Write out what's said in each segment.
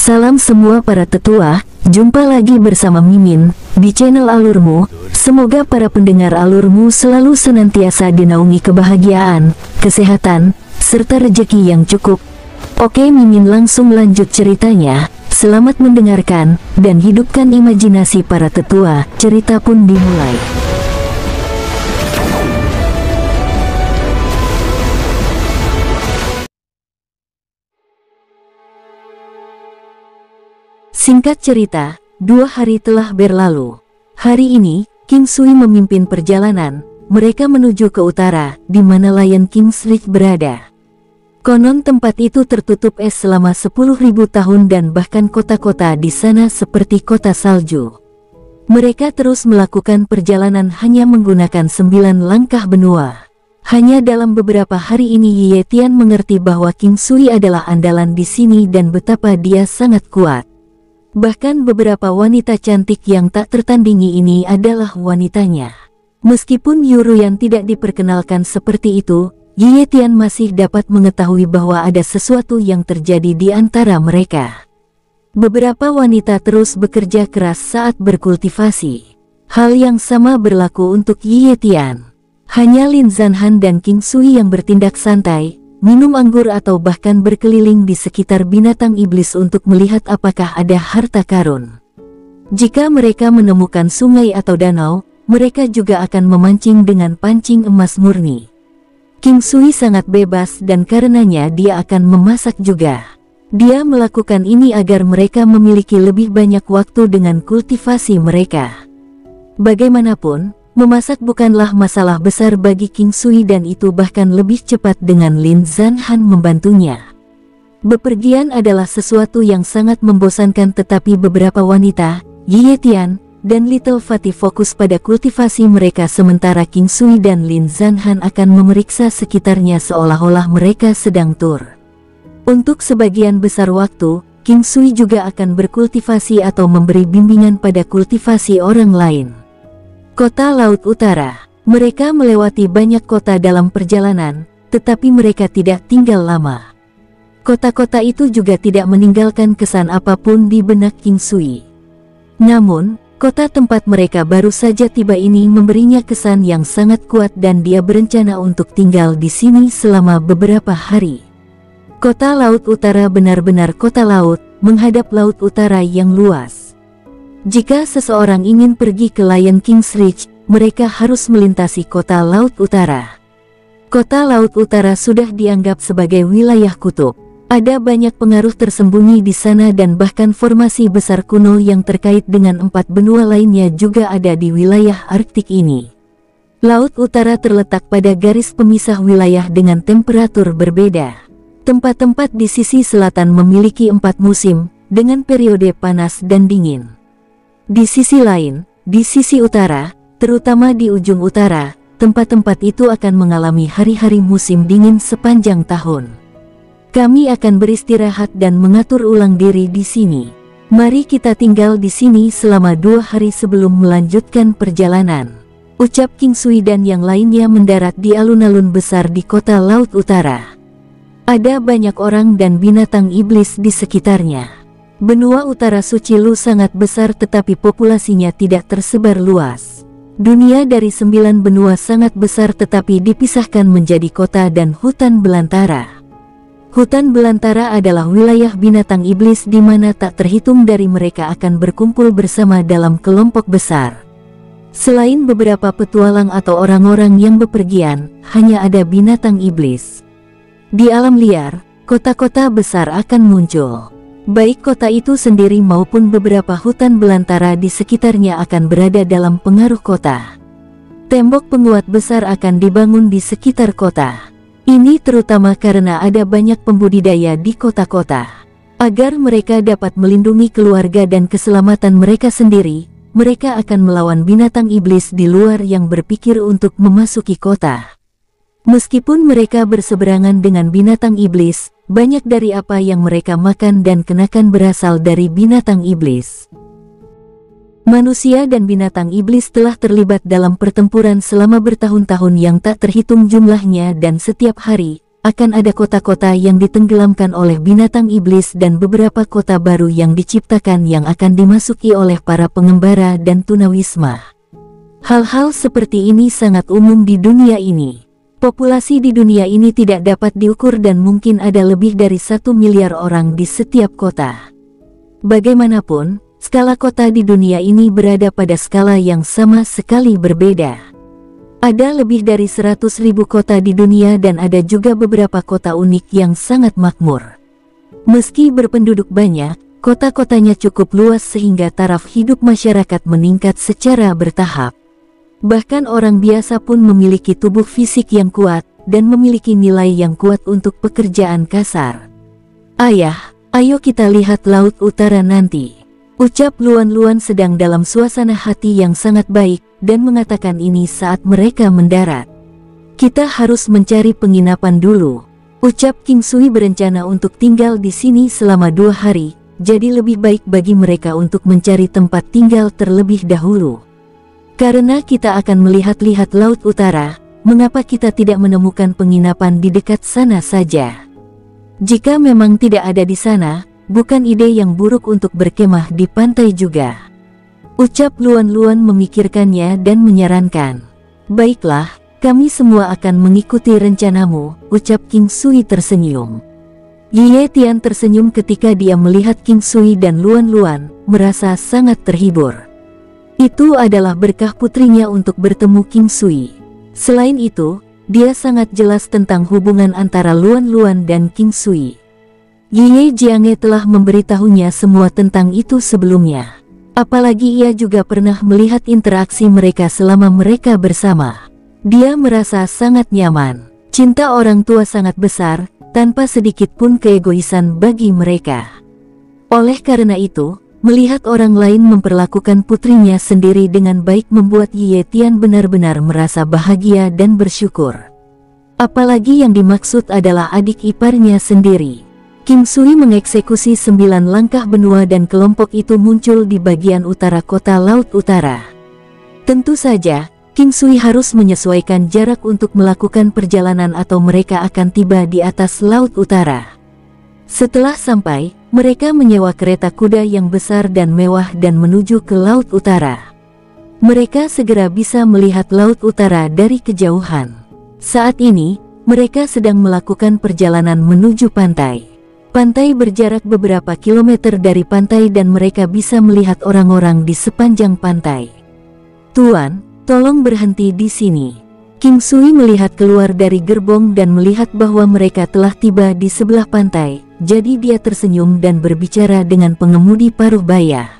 Salam semua para tetua, jumpa lagi bersama Mimin di channel Alurmu. Semoga para pendengar Alurmu selalu senantiasa dinaungi kebahagiaan, kesehatan, serta rezeki yang cukup. Oke, Mimin langsung lanjut ceritanya. Selamat mendengarkan dan hidupkan imajinasi para tetua. Cerita pun dimulai. Singkat cerita, 2 hari telah berlalu. Hari ini, King Sui memimpin perjalanan. Mereka menuju ke utara, di mana Lion King's Reach berada. Konon tempat itu tertutup es selama 10.000 tahun dan bahkan kota-kota di sana seperti kota salju. Mereka terus melakukan perjalanan hanya menggunakan 9 langkah benua. Hanya dalam beberapa hari ini Ye Tian mengerti bahwa King Sui adalah andalan di sini dan betapa dia sangat kuat. Bahkan beberapa wanita cantik yang tak tertandingi ini adalah wanitanya. Meskipun Yuruyan tidak diperkenalkan seperti itu, Ye Tian masih dapat mengetahui bahwa ada sesuatu yang terjadi di antara mereka. Beberapa wanita terus bekerja keras saat berkultivasi. Hal yang sama berlaku untuk Ye Tian. Hanya Lin Zanhan dan King Sui yang bertindak santai, minum anggur atau bahkan berkeliling di sekitar binatang iblis untuk melihat apakah ada harta karun. Jika mereka menemukan sungai atau danau, mereka juga akan memancing dengan pancing emas murni. King Sui sangat bebas dan karenanya dia akan memasak juga. Dia melakukan ini agar mereka memiliki lebih banyak waktu dengan kultivasi mereka. Bagaimanapun, memasak bukanlah masalah besar bagi King Sui dan itu bahkan lebih cepat dengan Lin Zanhan membantunya. Bepergian adalah sesuatu yang sangat membosankan tetapi beberapa wanita, Ye Tian, dan Little Fatih fokus pada kultivasi mereka sementara King Sui dan Lin Zanhan akan memeriksa sekitarnya seolah-olah mereka sedang tur. Untuk sebagian besar waktu, King Sui juga akan berkultivasi atau memberi bimbingan pada kultivasi orang lain. Kota Laut Utara. Mereka melewati banyak kota dalam perjalanan, tetapi mereka tidak tinggal lama. Kota-kota itu juga tidak meninggalkan kesan apapun di benak King Sui. Namun, kota tempat mereka baru saja tiba ini memberinya kesan yang sangat kuat dan dia berencana untuk tinggal di sini selama beberapa hari. Kota Laut Utara benar-benar kota laut, menghadap Laut Utara yang luas. Jika seseorang ingin pergi ke Lion King's Reach, mereka harus melintasi kota Laut Utara. Kota Laut Utara sudah dianggap sebagai wilayah kutub. Ada banyak pengaruh tersembunyi di sana dan bahkan formasi besar kuno yang terkait dengan 4 benua lainnya juga ada di wilayah Arktik ini. Laut Utara terletak pada garis pemisah wilayah dengan temperatur berbeda. Tempat-tempat di sisi selatan memiliki 4 musim, dengan periode panas dan dingin. Di sisi lain, di sisi utara, terutama di ujung utara, tempat-tempat itu akan mengalami hari-hari musim dingin sepanjang tahun. Kami akan beristirahat dan mengatur ulang diri di sini. Mari kita tinggal di sini selama 2 hari sebelum melanjutkan perjalanan. Ucap King Sui dan yang lainnya mendarat di alun-alun besar di kota Laut Utara. Ada banyak orang dan binatang iblis di sekitarnya. Benua utara Suci Lu sangat besar tetapi populasinya tidak tersebar luas. Dunia dari 9 benua sangat besar tetapi dipisahkan menjadi kota dan hutan belantara. Hutan belantara adalah wilayah binatang iblis di mana tak terhitung dari mereka akan berkumpul bersama dalam kelompok besar. Selain beberapa petualang atau orang-orang yang bepergian, hanya ada binatang iblis. Di alam liar, kota-kota besar akan muncul. Baik kota itu sendiri maupun beberapa hutan belantara di sekitarnya akan berada dalam pengaruh kota. Tembok penguat besar akan dibangun di sekitar kota. Ini terutama karena ada banyak pembudidaya di kota-kota. Agar mereka dapat melindungi keluarga dan keselamatan mereka sendiri, mereka akan melawan binatang iblis di luar yang berpikir untuk memasuki kota. Meskipun mereka berseberangan dengan binatang iblis, banyak dari apa yang mereka makan dan kenakan berasal dari binatang iblis. Manusia dan binatang iblis telah terlibat dalam pertempuran selama bertahun-tahun yang tak terhitung jumlahnya dan setiap hari, akan ada kota-kota yang ditenggelamkan oleh binatang iblis dan beberapa kota baru yang diciptakan yang akan dimasuki oleh para pengembara dan tunawisma. Hal-hal seperti ini sangat umum di dunia ini. Populasi di dunia ini tidak dapat diukur dan mungkin ada lebih dari 1 miliar orang di setiap kota. Bagaimanapun, skala kota di dunia ini berada pada skala yang sama sekali berbeda. Ada lebih dari 100.000 kota di dunia dan ada juga beberapa kota unik yang sangat makmur. Meski berpenduduk banyak, kota-kotanya cukup luas sehingga taraf hidup masyarakat meningkat secara bertahap. Bahkan orang biasa pun memiliki tubuh fisik yang kuat dan memiliki nilai yang kuat untuk pekerjaan kasar. "Ayah, ayo kita lihat Laut Utara nanti," ucap Luan Luan sedang dalam suasana hati yang sangat baik dan mengatakan ini saat mereka mendarat. "Kita harus mencari penginapan dulu," ucap King Sui. Berencana untuk tinggal di sini selama 2 hari, jadi lebih baik bagi mereka untuk mencari tempat tinggal terlebih dahulu. "Karena kita akan melihat-lihat Laut Utara, mengapa kita tidak menemukan penginapan di dekat sana saja? Jika memang tidak ada di sana, bukan ide yang buruk untuk berkemah di pantai juga," ucap Luan Luan memikirkannya dan menyarankan. "Baiklah, kami semua akan mengikuti rencanamu," ucap King Sui tersenyum. Ye Tian tersenyum ketika dia melihat King Sui dan Luan Luan, merasa sangat terhibur. Itu adalah berkah putrinya untuk bertemu King Sui. Selain itu, dia sangat jelas tentang hubungan antara Luan Luan dan King Sui. Ye Jiange telah memberitahunya semua tentang itu sebelumnya. Apalagi ia juga pernah melihat interaksi mereka selama mereka bersama. Dia merasa sangat nyaman. Cinta orang tua sangat besar, tanpa sedikit pun keegoisan bagi mereka. Oleh karena itu, melihat orang lain memperlakukan putrinya sendiri dengan baik membuat Ye Tian benar-benar merasa bahagia dan bersyukur. Apalagi yang dimaksud adalah adik iparnya sendiri. King Sui mengeksekusi 9 langkah benua dan kelompok itu muncul di bagian utara kota Laut Utara. Tentu saja, King Sui harus menyesuaikan jarak untuk melakukan perjalanan atau mereka akan tiba di atas Laut Utara. Setelah sampai, mereka menyewa kereta kuda yang besar dan mewah dan menuju ke Laut Utara. Mereka segera bisa melihat Laut Utara dari kejauhan. Saat ini, mereka sedang melakukan perjalanan menuju pantai. Pantai berjarak beberapa kilometer dari pantai dan mereka bisa melihat orang-orang di sepanjang pantai. "Tuan, tolong berhenti di sini." King Sui melihat keluar dari gerbong dan melihat bahwa mereka telah tiba di sebelah pantai, jadi dia tersenyum dan berbicara dengan pengemudi paruh baya.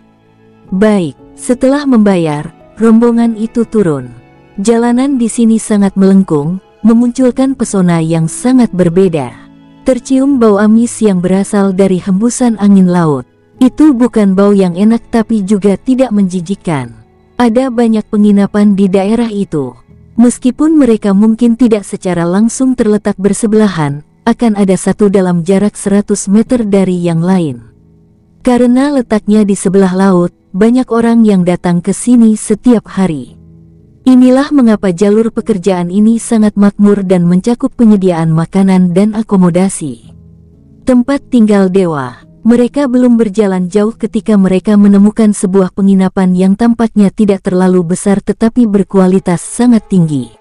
"Baik." Setelah membayar, rombongan itu turun. Jalanan di sini sangat melengkung, memunculkan pesona yang sangat berbeda. Tercium bau amis yang berasal dari hembusan angin laut. Itu bukan bau yang enak tapi juga tidak menjijikkan. Ada banyak penginapan di daerah itu. Meskipun mereka mungkin tidak secara langsung terletak bersebelahan, akan ada satu dalam jarak 100 meter dari yang lain. Karena letaknya di sebelah laut, banyak orang yang datang ke sini setiap hari. Inilah mengapa jalur pekerjaan ini sangat makmur dan mencakup penyediaan makanan dan akomodasi. Tempat tinggal dewa. Mereka belum berjalan jauh ketika mereka menemukan sebuah penginapan yang tampaknya tidak terlalu besar tetapi berkualitas sangat tinggi.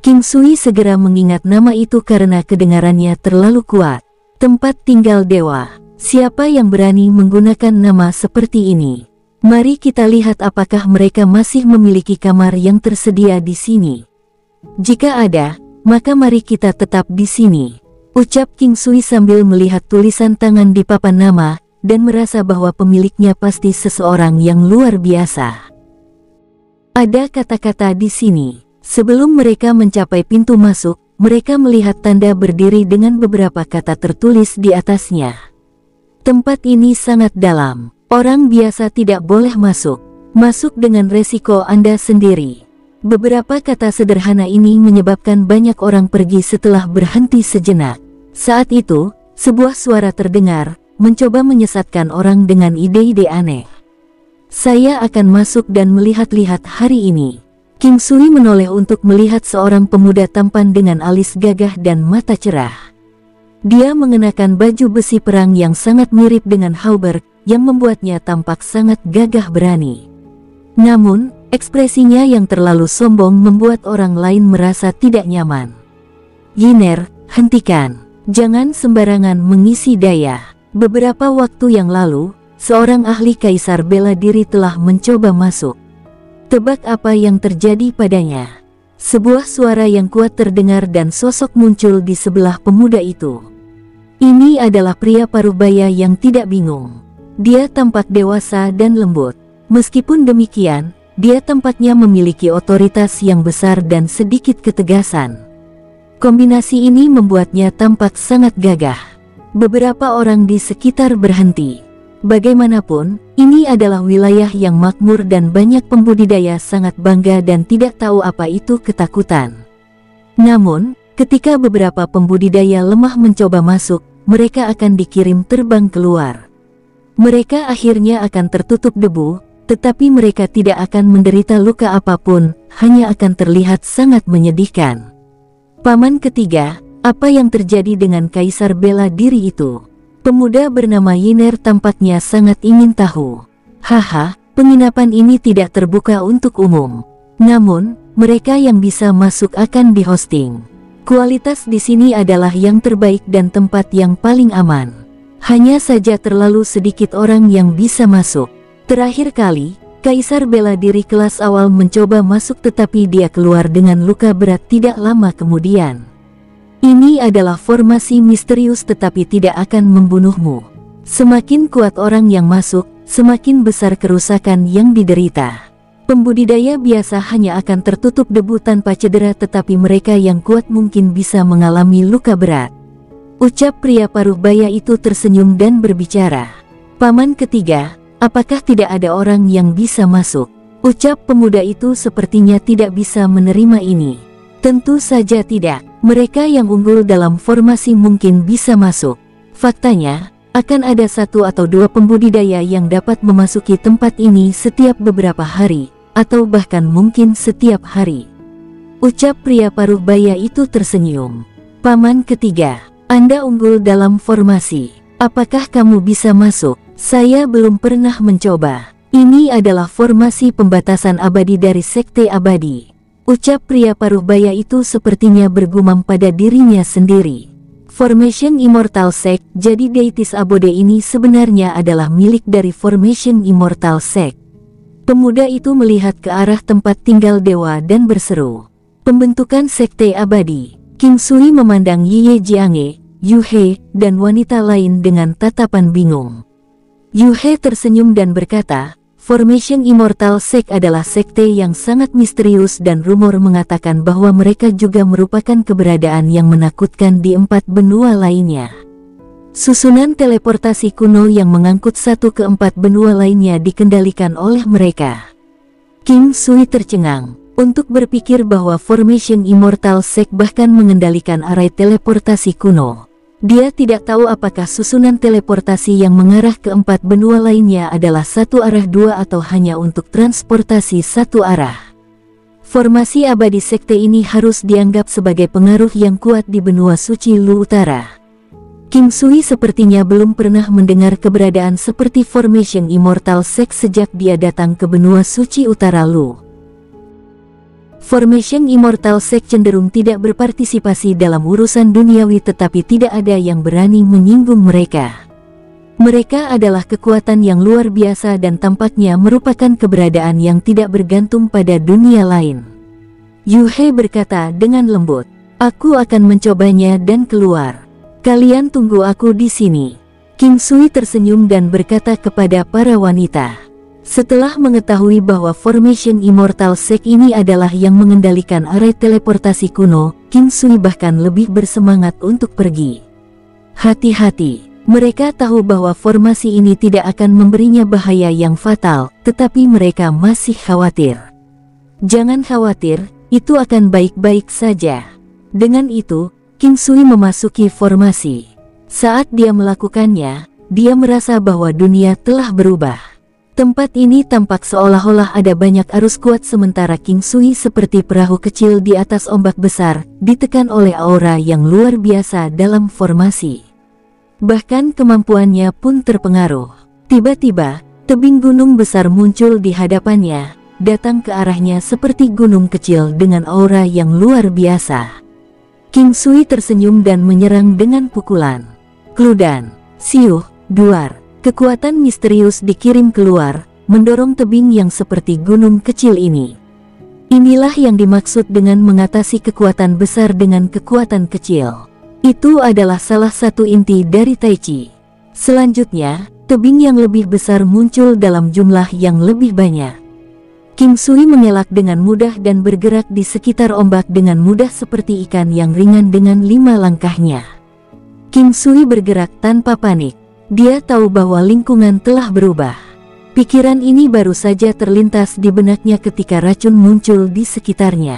King Sui segera mengingat nama itu karena kedengarannya terlalu kuat. Tempat tinggal dewa. Siapa yang berani menggunakan nama seperti ini? Mari kita lihat apakah mereka masih memiliki kamar yang tersedia di sini. Jika ada, maka mari kita tetap di sini, ucap King Sui sambil melihat tulisan tangan di papan nama, dan merasa bahwa pemiliknya pasti seseorang yang luar biasa. Ada kata-kata di sini. Sebelum mereka mencapai pintu masuk, mereka melihat tanda berdiri dengan beberapa kata tertulis di atasnya. Tempat ini sangat dalam. Orang biasa tidak boleh masuk. Masuk dengan resiko Anda sendiri. Beberapa kata sederhana ini menyebabkan banyak orang pergi setelah berhenti sejenak. Saat itu, sebuah suara terdengar, mencoba menyesatkan orang dengan ide-ide aneh. "Saya akan masuk dan melihat-lihat hari ini." King Sui menoleh untuk melihat seorang pemuda tampan dengan alis gagah dan mata cerah. Dia mengenakan baju besi perang yang sangat mirip dengan Hauberg, yang membuatnya tampak sangat gagah berani. Namun, ekspresinya yang terlalu sombong membuat orang lain merasa tidak nyaman. "Yiner, hentikan. Jangan sembarangan mengisi daya." Beberapa waktu yang lalu, seorang ahli kaisar bela diri telah mencoba masuk. Tebak apa yang terjadi padanya? Sebuah suara yang kuat terdengar dan sosok muncul di sebelah pemuda itu. Ini adalah pria parubaya yang tidak bingung. Dia tampak dewasa dan lembut. Meskipun demikian, dia tampaknya memiliki otoritas yang besar dan sedikit ketegasan. Kombinasi ini membuatnya tampak sangat gagah. Beberapa orang di sekitar berhenti. Bagaimanapun, ini adalah wilayah yang makmur dan banyak pembudidaya sangat bangga dan tidak tahu apa itu ketakutan. Namun, ketika beberapa pembudidaya lemah mencoba masuk, mereka akan dikirim terbang keluar. Mereka akhirnya akan tertutup debu, tetapi mereka tidak akan menderita luka apapun, hanya akan terlihat sangat menyedihkan. Paman ketiga, apa yang terjadi dengan kaisar bela diri itu? Pemuda bernama Yiner tampaknya sangat ingin tahu. "Haha, penginapan ini tidak terbuka untuk umum. Namun, mereka yang bisa masuk akan di-hosting. Kualitas di sini adalah yang terbaik dan tempat yang paling aman. Hanya saja terlalu sedikit orang yang bisa masuk. Terakhir kali, kaisar bela diri kelas awal mencoba masuk tetapi dia keluar dengan luka berat tidak lama kemudian. Ini adalah formasi misterius tetapi tidak akan membunuhmu. Semakin kuat orang yang masuk, semakin besar kerusakan yang diderita. Pembudidaya biasa hanya akan tertutup debu tanpa cedera tetapi mereka yang kuat mungkin bisa mengalami luka berat." Ucap pria parubaya itu tersenyum dan berbicara. "Paman ketiga, apakah tidak ada orang yang bisa masuk?" Ucap pemuda itu sepertinya tidak bisa menerima ini. "Tentu saja tidak. Mereka yang unggul dalam formasi mungkin bisa masuk. Faktanya, akan ada 1 atau 2 pembudidaya yang dapat memasuki tempat ini setiap beberapa hari, atau bahkan mungkin setiap hari." Ucap pria parubaya itu tersenyum. "Paman ketiga, Anda unggul dalam formasi. Apakah kamu bisa masuk?" "Saya belum pernah mencoba. Ini adalah formasi pembatasan abadi dari Sekte Abadi." Ucap pria parubaya itu sepertinya bergumam pada dirinya sendiri. Formation Immortal Sect, jadi deitis abode ini sebenarnya adalah milik dari Formation Immortal Sect. Pemuda itu melihat ke arah tempat tinggal dewa dan berseru, "Pembentukan Sekte Abadi." King Sui memandang Ye Jiange, Yu He, dan wanita lain dengan tatapan bingung. Yu He tersenyum dan berkata, "Formation Immortal Sect adalah sekte yang sangat misterius dan rumor mengatakan bahwa mereka juga merupakan keberadaan yang menakutkan di 4 benua lainnya. Susunan teleportasi kuno yang mengangkut 1 ke 4 benua lainnya dikendalikan oleh mereka." King Sui tercengang. Untuk berpikir bahwa Formation Immortal Sect bahkan mengendalikan arai teleportasi kuno. Dia tidak tahu apakah susunan teleportasi yang mengarah ke 4 benua lainnya adalah 1 arah 2 atau hanya untuk transportasi 1 arah. Formasi abadi sekte ini harus dianggap sebagai pengaruh yang kuat di benua suci Lu Utara. King Sui sepertinya belum pernah mendengar keberadaan seperti Formation Immortal Sect sejak dia datang ke benua suci Utara Lu. Formation Immortal Sect cenderung tidak berpartisipasi dalam urusan duniawi tetapi tidak ada yang berani menyinggung mereka. Mereka adalah kekuatan yang luar biasa dan tampaknya merupakan keberadaan yang tidak bergantung pada dunia lain. Yu He berkata dengan lembut, "Aku akan mencobanya dan keluar. Kalian tunggu aku di sini." King Sui tersenyum dan berkata kepada para wanita. Setelah mengetahui bahwa Formation Immortal Sect ini adalah yang mengendalikan arai teleportasi kuno, King Sui bahkan lebih bersemangat untuk pergi. Hati-hati, mereka tahu bahwa formasi ini tidak akan memberinya bahaya yang fatal, tetapi mereka masih khawatir. "Jangan khawatir, itu akan baik-baik saja." Dengan itu, King Sui memasuki formasi. Saat dia melakukannya, dia merasa bahwa dunia telah berubah. Tempat ini tampak seolah-olah ada banyak arus kuat sementara King Sui seperti perahu kecil di atas ombak besar, ditekan oleh aura yang luar biasa dalam formasi. Bahkan kemampuannya pun terpengaruh. Tiba-tiba, tebing gunung besar muncul di hadapannya, datang ke arahnya seperti gunung kecil dengan aura yang luar biasa. King Sui tersenyum dan menyerang dengan pukulan. Kludan, siuh, duar. Kekuatan misterius dikirim keluar, mendorong tebing yang seperti gunung kecil ini. Inilah yang dimaksud dengan mengatasi kekuatan besar dengan kekuatan kecil. Itu adalah salah satu inti dari Tai Chi. Selanjutnya, tebing yang lebih besar muncul dalam jumlah yang lebih banyak. King Sui mengelak dengan mudah dan bergerak di sekitar ombak dengan mudah seperti ikan yang ringan dengan 5 langkahnya. King Sui bergerak tanpa panik. Dia tahu bahwa lingkungan telah berubah. Pikiran ini baru saja terlintas di benaknya ketika racun muncul di sekitarnya.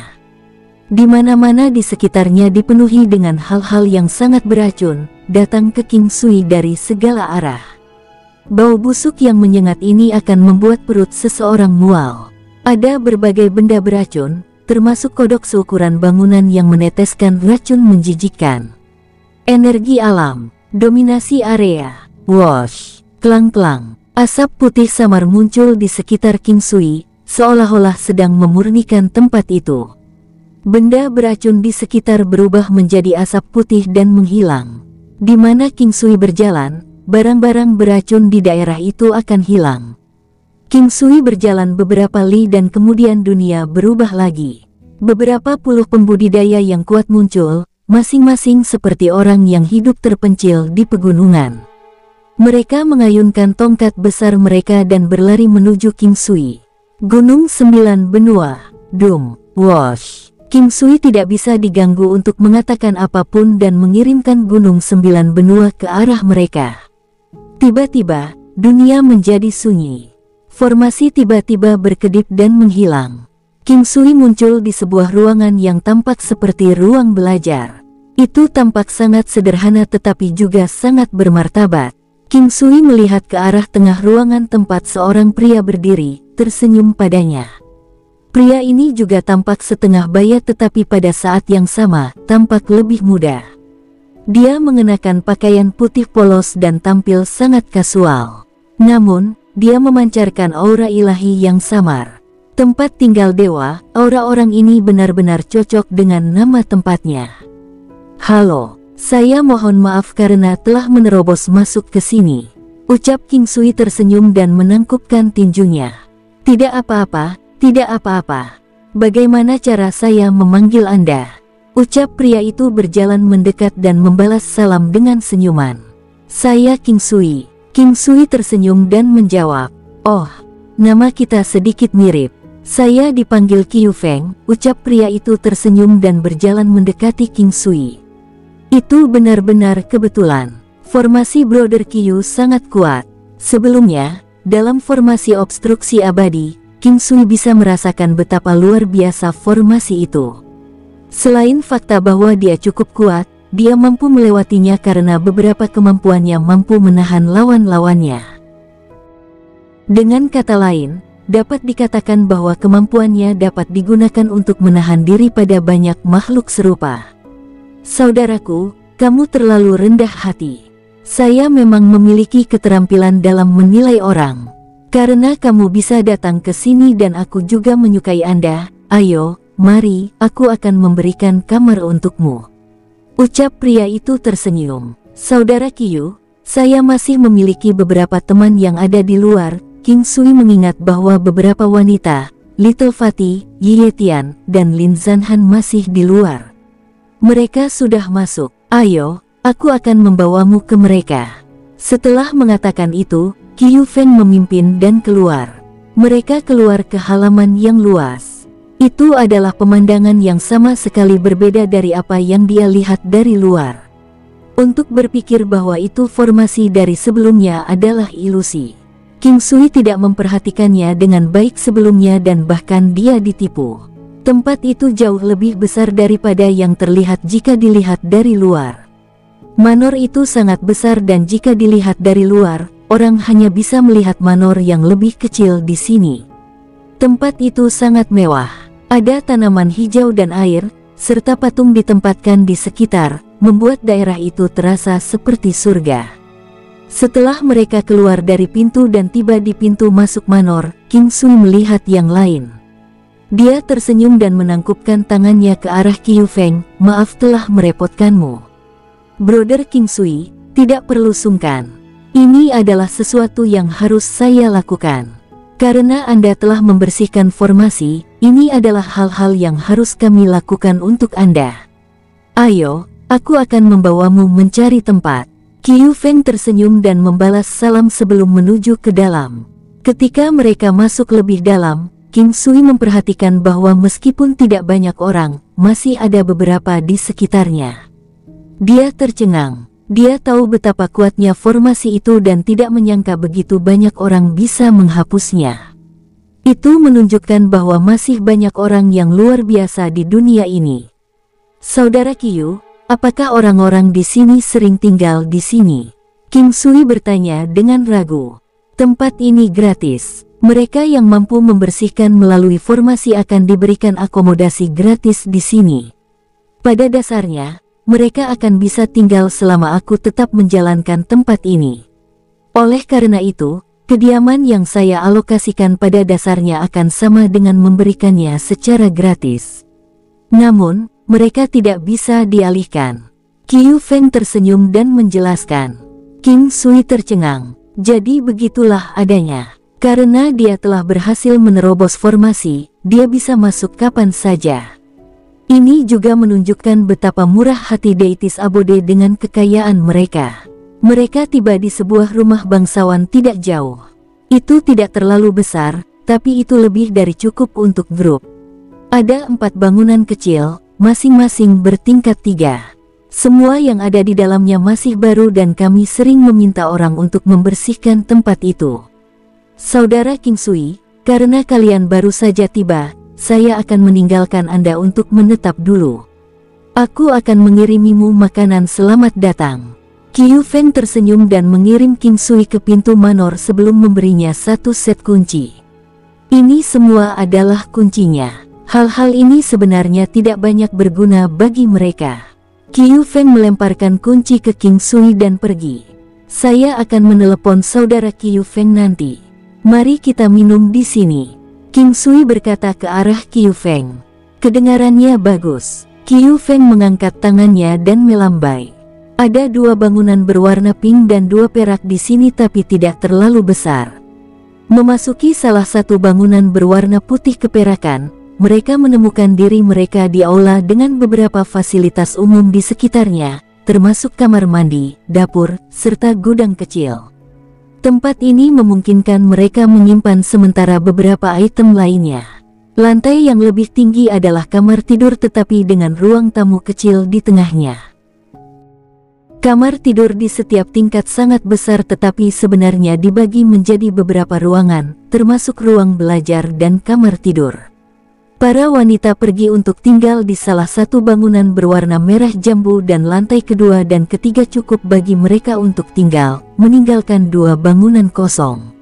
Di mana-mana di sekitarnya dipenuhi dengan hal-hal yang sangat beracun, datang ke King Sui dari segala arah. Bau busuk yang menyengat ini akan membuat perut seseorang mual. Ada berbagai benda beracun, termasuk kodok seukuran bangunan yang meneteskan racun menjijikkan. Energi alam, dominasi area. Wosh, klang-klang, asap putih samar muncul di sekitar King Sui, seolah-olah sedang memurnikan tempat itu. Benda beracun di sekitar berubah menjadi asap putih dan menghilang. Di mana King Sui berjalan, barang-barang beracun di daerah itu akan hilang. King Sui berjalan beberapa li dan kemudian dunia berubah lagi. Beberapa puluh pembudidaya yang kuat muncul, masing-masing seperti orang yang hidup terpencil di pegunungan. Mereka mengayunkan tongkat besar mereka dan berlari menuju King Sui. Gunung 9 Benua, Dum, Wosh. King Sui tidak bisa diganggu untuk mengatakan apapun dan mengirimkan Gunung 9 Benua ke arah mereka. Tiba-tiba, dunia menjadi sunyi. Formasi tiba-tiba berkedip dan menghilang. King Sui muncul di sebuah ruangan yang tampak seperti ruang belajar. Itu tampak sangat sederhana tetapi juga sangat bermartabat. King Sui melihat ke arah tengah ruangan tempat seorang pria berdiri, tersenyum padanya. Pria ini juga tampak setengah baya tetapi pada saat yang sama, tampak lebih muda. Dia mengenakan pakaian putih polos dan tampil sangat kasual. Namun, dia memancarkan aura ilahi yang samar. Tempat tinggal dewa, aura orang ini benar-benar cocok dengan nama tempatnya. Halo. Saya mohon maaf karena telah menerobos masuk ke sini. Ucap King Sui tersenyum dan menangkupkan tinjunya. Tidak apa-apa, tidak apa-apa. Bagaimana cara saya memanggil Anda? Ucap pria itu berjalan mendekat dan membalas salam dengan senyuman. Saya King Sui. King Sui tersenyum dan menjawab. Oh, nama kita sedikit mirip. Saya dipanggil Qiu Feng. Ucap pria itu tersenyum dan berjalan mendekati King Sui. Itu benar-benar kebetulan. Formasi Brother Qiu sangat kuat. Sebelumnya, dalam formasi obstruksi abadi, King Sui bisa merasakan betapa luar biasa formasi itu. Selain fakta bahwa dia cukup kuat, dia mampu melewatinya karena beberapa kemampuannya mampu menahan lawan-lawannya. Dengan kata lain, dapat dikatakan bahwa kemampuannya dapat digunakan untuk menahan diri pada banyak makhluk serupa. Saudaraku, kamu terlalu rendah hati. Saya memang memiliki keterampilan dalam menilai orang. Karena kamu bisa datang ke sini dan aku juga menyukai Anda, ayo, mari, aku akan memberikan kamar untukmu. Ucap pria itu tersenyum. Saudara Qiu, saya masih memiliki beberapa teman yang ada di luar. King Sui mengingat bahwa beberapa wanita, Little Fatty, Ye Tian, dan Lin Zanhan masih di luar. Mereka sudah masuk. Ayo, aku akan membawamu ke mereka. Setelah mengatakan itu, Qiu Feng memimpin dan keluar. Mereka keluar ke halaman yang luas. Itu adalah pemandangan yang sama sekali berbeda dari apa yang dia lihat dari luar. Untuk berpikir bahwa itu formasi dari sebelumnya adalah ilusi. King Sui tidak memperhatikannya dengan baik sebelumnya dan bahkan dia ditipu. Tempat itu jauh lebih besar daripada yang terlihat jika dilihat dari luar. Manor itu sangat besar dan jika dilihat dari luar, orang hanya bisa melihat manor yang lebih kecil di sini. Tempat itu sangat mewah. Ada tanaman hijau dan air, serta patung ditempatkan di sekitar, membuat daerah itu terasa seperti surga. Setelah mereka keluar dari pintu dan tiba di pintu masuk manor, King Sui melihat yang lain. Dia tersenyum dan menangkupkan tangannya ke arah Qiu Feng. Maaf telah merepotkanmu, Brother King Sui, tidak perlu sungkan. Ini adalah sesuatu yang harus saya lakukan. Karena Anda telah membersihkan formasi, ini adalah hal-hal yang harus kami lakukan untuk Anda. Ayo, aku akan membawamu mencari tempat. Qiu Feng tersenyum dan membalas salam sebelum menuju ke dalam. Ketika mereka masuk lebih dalam, King Sui memperhatikan bahwa meskipun tidak banyak orang, masih ada beberapa di sekitarnya. Dia tercengang. Dia tahu betapa kuatnya formasi itu dan tidak menyangka begitu banyak orang bisa menghapusnya. Itu menunjukkan bahwa masih banyak orang yang luar biasa di dunia ini. Saudara Qiu, apakah orang-orang di sini sering tinggal di sini? King Sui bertanya dengan ragu. Tempat ini gratis. Mereka yang mampu membersihkan melalui formasi akan diberikan akomodasi gratis di sini. Pada dasarnya, mereka akan bisa tinggal selama aku tetap menjalankan tempat ini. Oleh karena itu, kediaman yang saya alokasikan pada dasarnya akan sama dengan memberikannya secara gratis. Namun, mereka tidak bisa dialihkan. Qiu Feng tersenyum dan menjelaskan. King Sui tercengang. Jadi begitulah adanya. Karena dia telah berhasil menerobos formasi, dia bisa masuk kapan saja. Ini juga menunjukkan betapa murah hati deitis Abode dengan kekayaan mereka. Mereka tiba di sebuah rumah bangsawan tidak jauh. Itu tidak terlalu besar, tapi itu lebih dari cukup untuk grup. Ada 4 bangunan kecil, masing-masing bertingkat 3. Semua yang ada di dalamnya masih baru dan kami sering meminta orang untuk membersihkan tempat itu. Saudara King Sui, karena kalian baru saja tiba, saya akan meninggalkan Anda untuk menetap dulu. Aku akan mengirimimu makanan selamat datang. Qiu Feng tersenyum dan mengirim King Sui ke pintu manor sebelum memberinya 1 set kunci. Ini semua adalah kuncinya. Hal-hal ini sebenarnya tidak banyak berguna bagi mereka. Qiu Feng melemparkan kunci ke King Sui dan pergi. Saya akan menelepon saudara Qiu Feng nanti. Mari kita minum di sini. King Sui berkata ke arah Qiu Feng. Kedengarannya bagus. Qiu Feng mengangkat tangannya dan melambai. Ada 2 bangunan berwarna pink dan 2 perak di sini tapi tidak terlalu besar. Memasuki salah satu bangunan berwarna putih keperakan, mereka menemukan diri mereka di aula dengan beberapa fasilitas umum di sekitarnya, termasuk kamar mandi, dapur, serta gudang kecil. Tempat ini memungkinkan mereka menyimpan sementara beberapa item lainnya. Lantai yang lebih tinggi adalah kamar tidur tetapi dengan ruang tamu kecil di tengahnya. Kamar tidur di setiap tingkat sangat besar tetapi sebenarnya dibagi menjadi beberapa ruangan, termasuk ruang belajar dan kamar tidur. Para wanita pergi untuk tinggal di salah satu bangunan berwarna merah jambu dan lantai kedua dan ketiga cukup bagi mereka untuk tinggal, meninggalkan 2 bangunan kosong.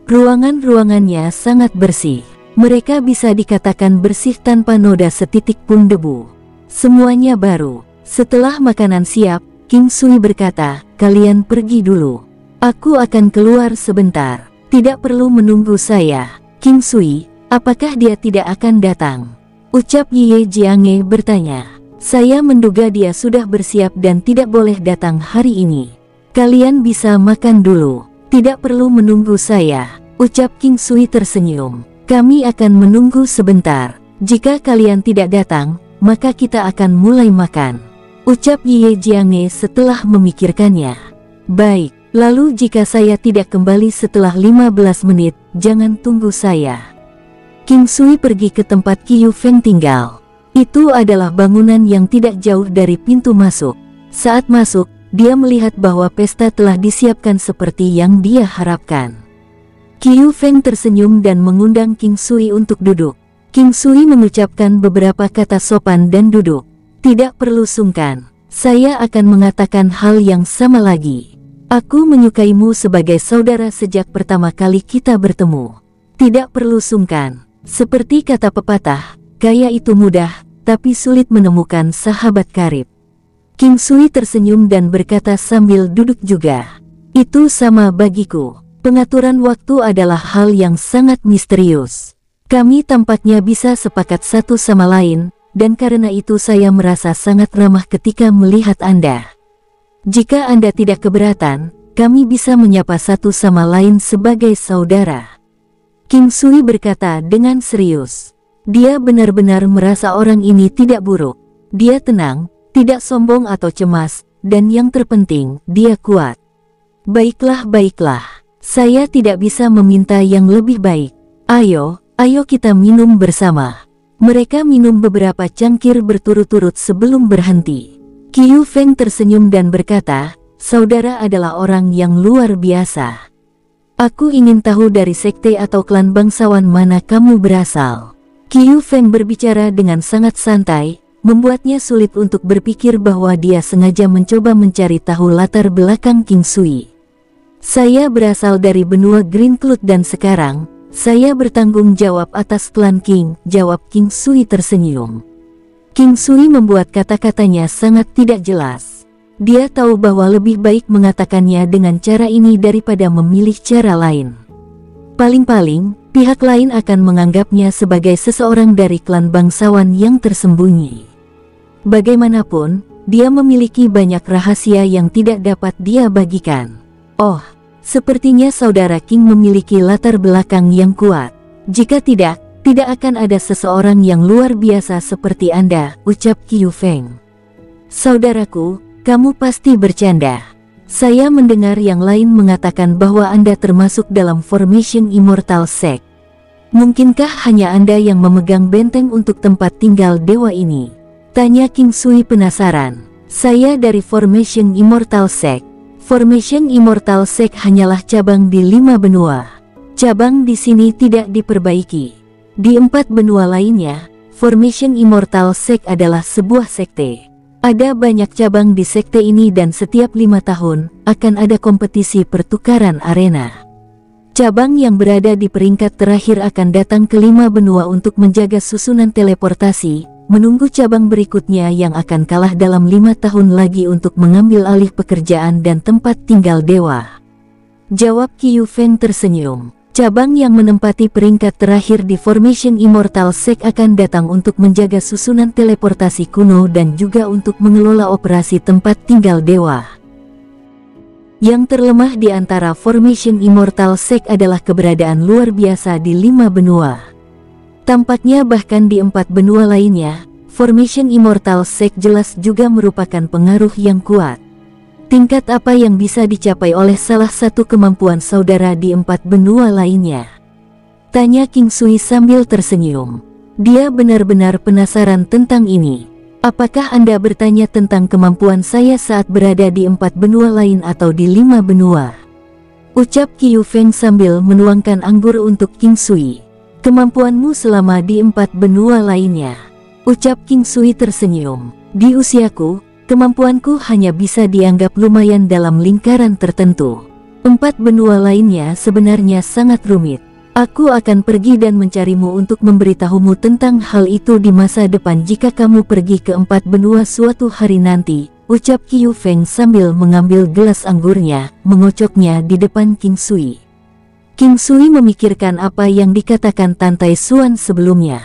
Ruangan-ruangannya sangat bersih. Mereka bisa dikatakan bersih tanpa noda setitik pun debu. Semuanya baru. Setelah makanan siap, King Sui berkata, kalian pergi dulu. Aku akan keluar sebentar. Tidak perlu menunggu saya. King Sui, apakah dia tidak akan datang? Ucap Ye Jiange bertanya. Saya menduga dia sudah bersiap dan tidak boleh datang hari ini. Kalian bisa makan dulu. Tidak perlu menunggu saya. Ucap King Sui tersenyum. Kami akan menunggu sebentar. Jika kalian tidak datang, maka kita akan mulai makan. Ucap Ye Jiange setelah memikirkannya. Baik, lalu jika saya tidak kembali setelah 15 menit, jangan tunggu saya. King Sui pergi ke tempat Qiu Feng tinggal. Itu adalah bangunan yang tidak jauh dari pintu masuk. Saat masuk, dia melihat bahwa pesta telah disiapkan seperti yang dia harapkan. Qiu Feng tersenyum dan mengundang King Sui untuk duduk. King Sui mengucapkan beberapa kata sopan dan duduk. Tidak perlu sungkan, saya akan mengatakan hal yang sama lagi. Aku menyukaimu sebagai saudara sejak pertama kali kita bertemu. Tidak perlu sungkan. Seperti kata pepatah, kaya itu mudah, tapi sulit menemukan sahabat karib. King Sui tersenyum dan berkata sambil duduk juga. Itu sama bagiku. Pengaturan waktu adalah hal yang sangat misterius. Kami tampaknya bisa sepakat satu sama lain, dan karena itu saya merasa sangat ramah ketika melihat Anda. Jika Anda tidak keberatan, kami bisa menyapa satu sama lain sebagai saudara. King Sui berkata dengan serius. Dia benar-benar merasa orang ini tidak buruk. Dia tenang, tidak sombong atau cemas, dan yang terpenting, dia kuat. Baiklah, baiklah. Saya tidak bisa meminta yang lebih baik. Ayo kita minum bersama. Mereka minum beberapa cangkir berturut-turut sebelum berhenti. Qiu Feng tersenyum dan berkata, saudara adalah orang yang luar biasa. Aku ingin tahu dari sekte atau klan bangsawan mana kamu berasal. Qiu Feng berbicara dengan sangat santai, membuatnya sulit untuk berpikir bahwa dia sengaja mencoba mencari tahu latar belakang King Sui. Saya berasal dari benua Green Cloud dan sekarang, saya bertanggung jawab atas klan King, jawab King Sui tersenyum. King Sui membuat kata-katanya sangat tidak jelas. Dia tahu bahwa lebih baik mengatakannya dengan cara ini daripada memilih cara lain. Paling-paling, pihak lain akan menganggapnya sebagai seseorang dari klan bangsawan yang tersembunyi. Bagaimanapun, dia memiliki banyak rahasia yang tidak dapat dia bagikan. Oh, sepertinya saudara King memiliki latar belakang yang kuat. Jika tidak akan ada seseorang yang luar biasa seperti Anda, ucap Qiu Feng. Saudaraku, kamu pasti bercanda. Saya mendengar yang lain mengatakan bahwa Anda termasuk dalam Formation Immortal Sect. Mungkinkah hanya Anda yang memegang benteng untuk tempat tinggal dewa ini? Tanya King Sui penasaran. Saya dari Formation Immortal Sect. Formation Immortal Sect hanyalah cabang di 5 benua. Cabang di sini tidak diperbaiki. Di 4 benua lainnya, Formation Immortal Sect adalah sebuah sekte. Ada banyak cabang di sekte ini dan setiap 5 tahun, akan ada kompetisi pertukaran arena. Cabang yang berada di peringkat terakhir akan datang ke 5 benua untuk menjaga susunan teleportasi, menunggu cabang berikutnya yang akan kalah dalam 5 tahun lagi untuk mengambil alih pekerjaan dan tempat tinggal dewa. Jawab Qiu Feng tersenyum. Cabang yang menempati peringkat terakhir di Formation Immortal Sect akan datang untuk menjaga susunan teleportasi kuno dan juga untuk mengelola operasi tempat tinggal dewa. Yang terlemah di antara Formation Immortal Sect adalah keberadaan luar biasa di 5 benua. Tampaknya bahkan di 4 benua lainnya, Formation Immortal Sect jelas juga merupakan pengaruh yang kuat. Tingkat apa yang bisa dicapai oleh salah satu kemampuan saudara di 4 benua lainnya? Tanya King Sui sambil tersenyum. Dia benar-benar penasaran tentang ini. Apakah Anda bertanya tentang kemampuan saya saat berada di 4 benua lain atau di 5 benua? Ucap Qiu Feng sambil menuangkan anggur untuk King Sui. Kemampuanmu selama di 4 benua lainnya. Ucap King Sui tersenyum. Di usiaku, kemampuanku hanya bisa dianggap lumayan dalam lingkaran tertentu. 4 benua lainnya sebenarnya sangat rumit. Aku akan pergi dan mencarimu untuk memberitahumu tentang hal itu di masa depan jika kamu pergi ke 4 benua suatu hari nanti, ucap Qiu Feng sambil mengambil gelas anggurnya, mengocoknya di depan King Sui. King Sui memikirkan apa yang dikatakan Tan Tai Xuan sebelumnya.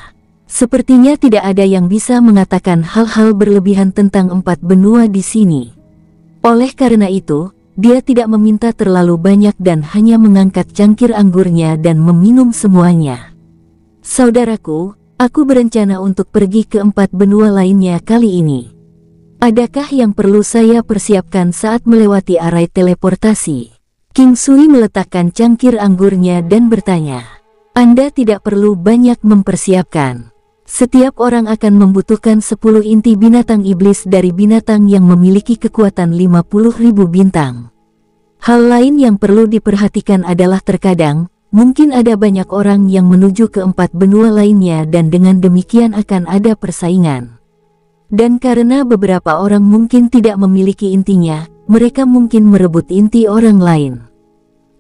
Sepertinya tidak ada yang bisa mengatakan hal-hal berlebihan tentang 4 benua di sini. Oleh karena itu, dia tidak meminta terlalu banyak dan hanya mengangkat cangkir anggurnya dan meminum semuanya. Saudaraku, aku berencana untuk pergi ke 4 benua lainnya kali ini. Adakah yang perlu saya persiapkan saat melewati arai teleportasi? King Sui meletakkan cangkir anggurnya dan bertanya. Anda tidak perlu banyak mempersiapkan. Setiap orang akan membutuhkan 10 inti binatang iblis dari binatang yang memiliki kekuatan 50.000 bintang. Hal lain yang perlu diperhatikan adalah terkadang, mungkin ada banyak orang yang menuju ke 4 benua lainnya dan dengan demikian akan ada persaingan. Dan karena beberapa orang mungkin tidak memiliki intinya, mereka mungkin merebut inti orang lain.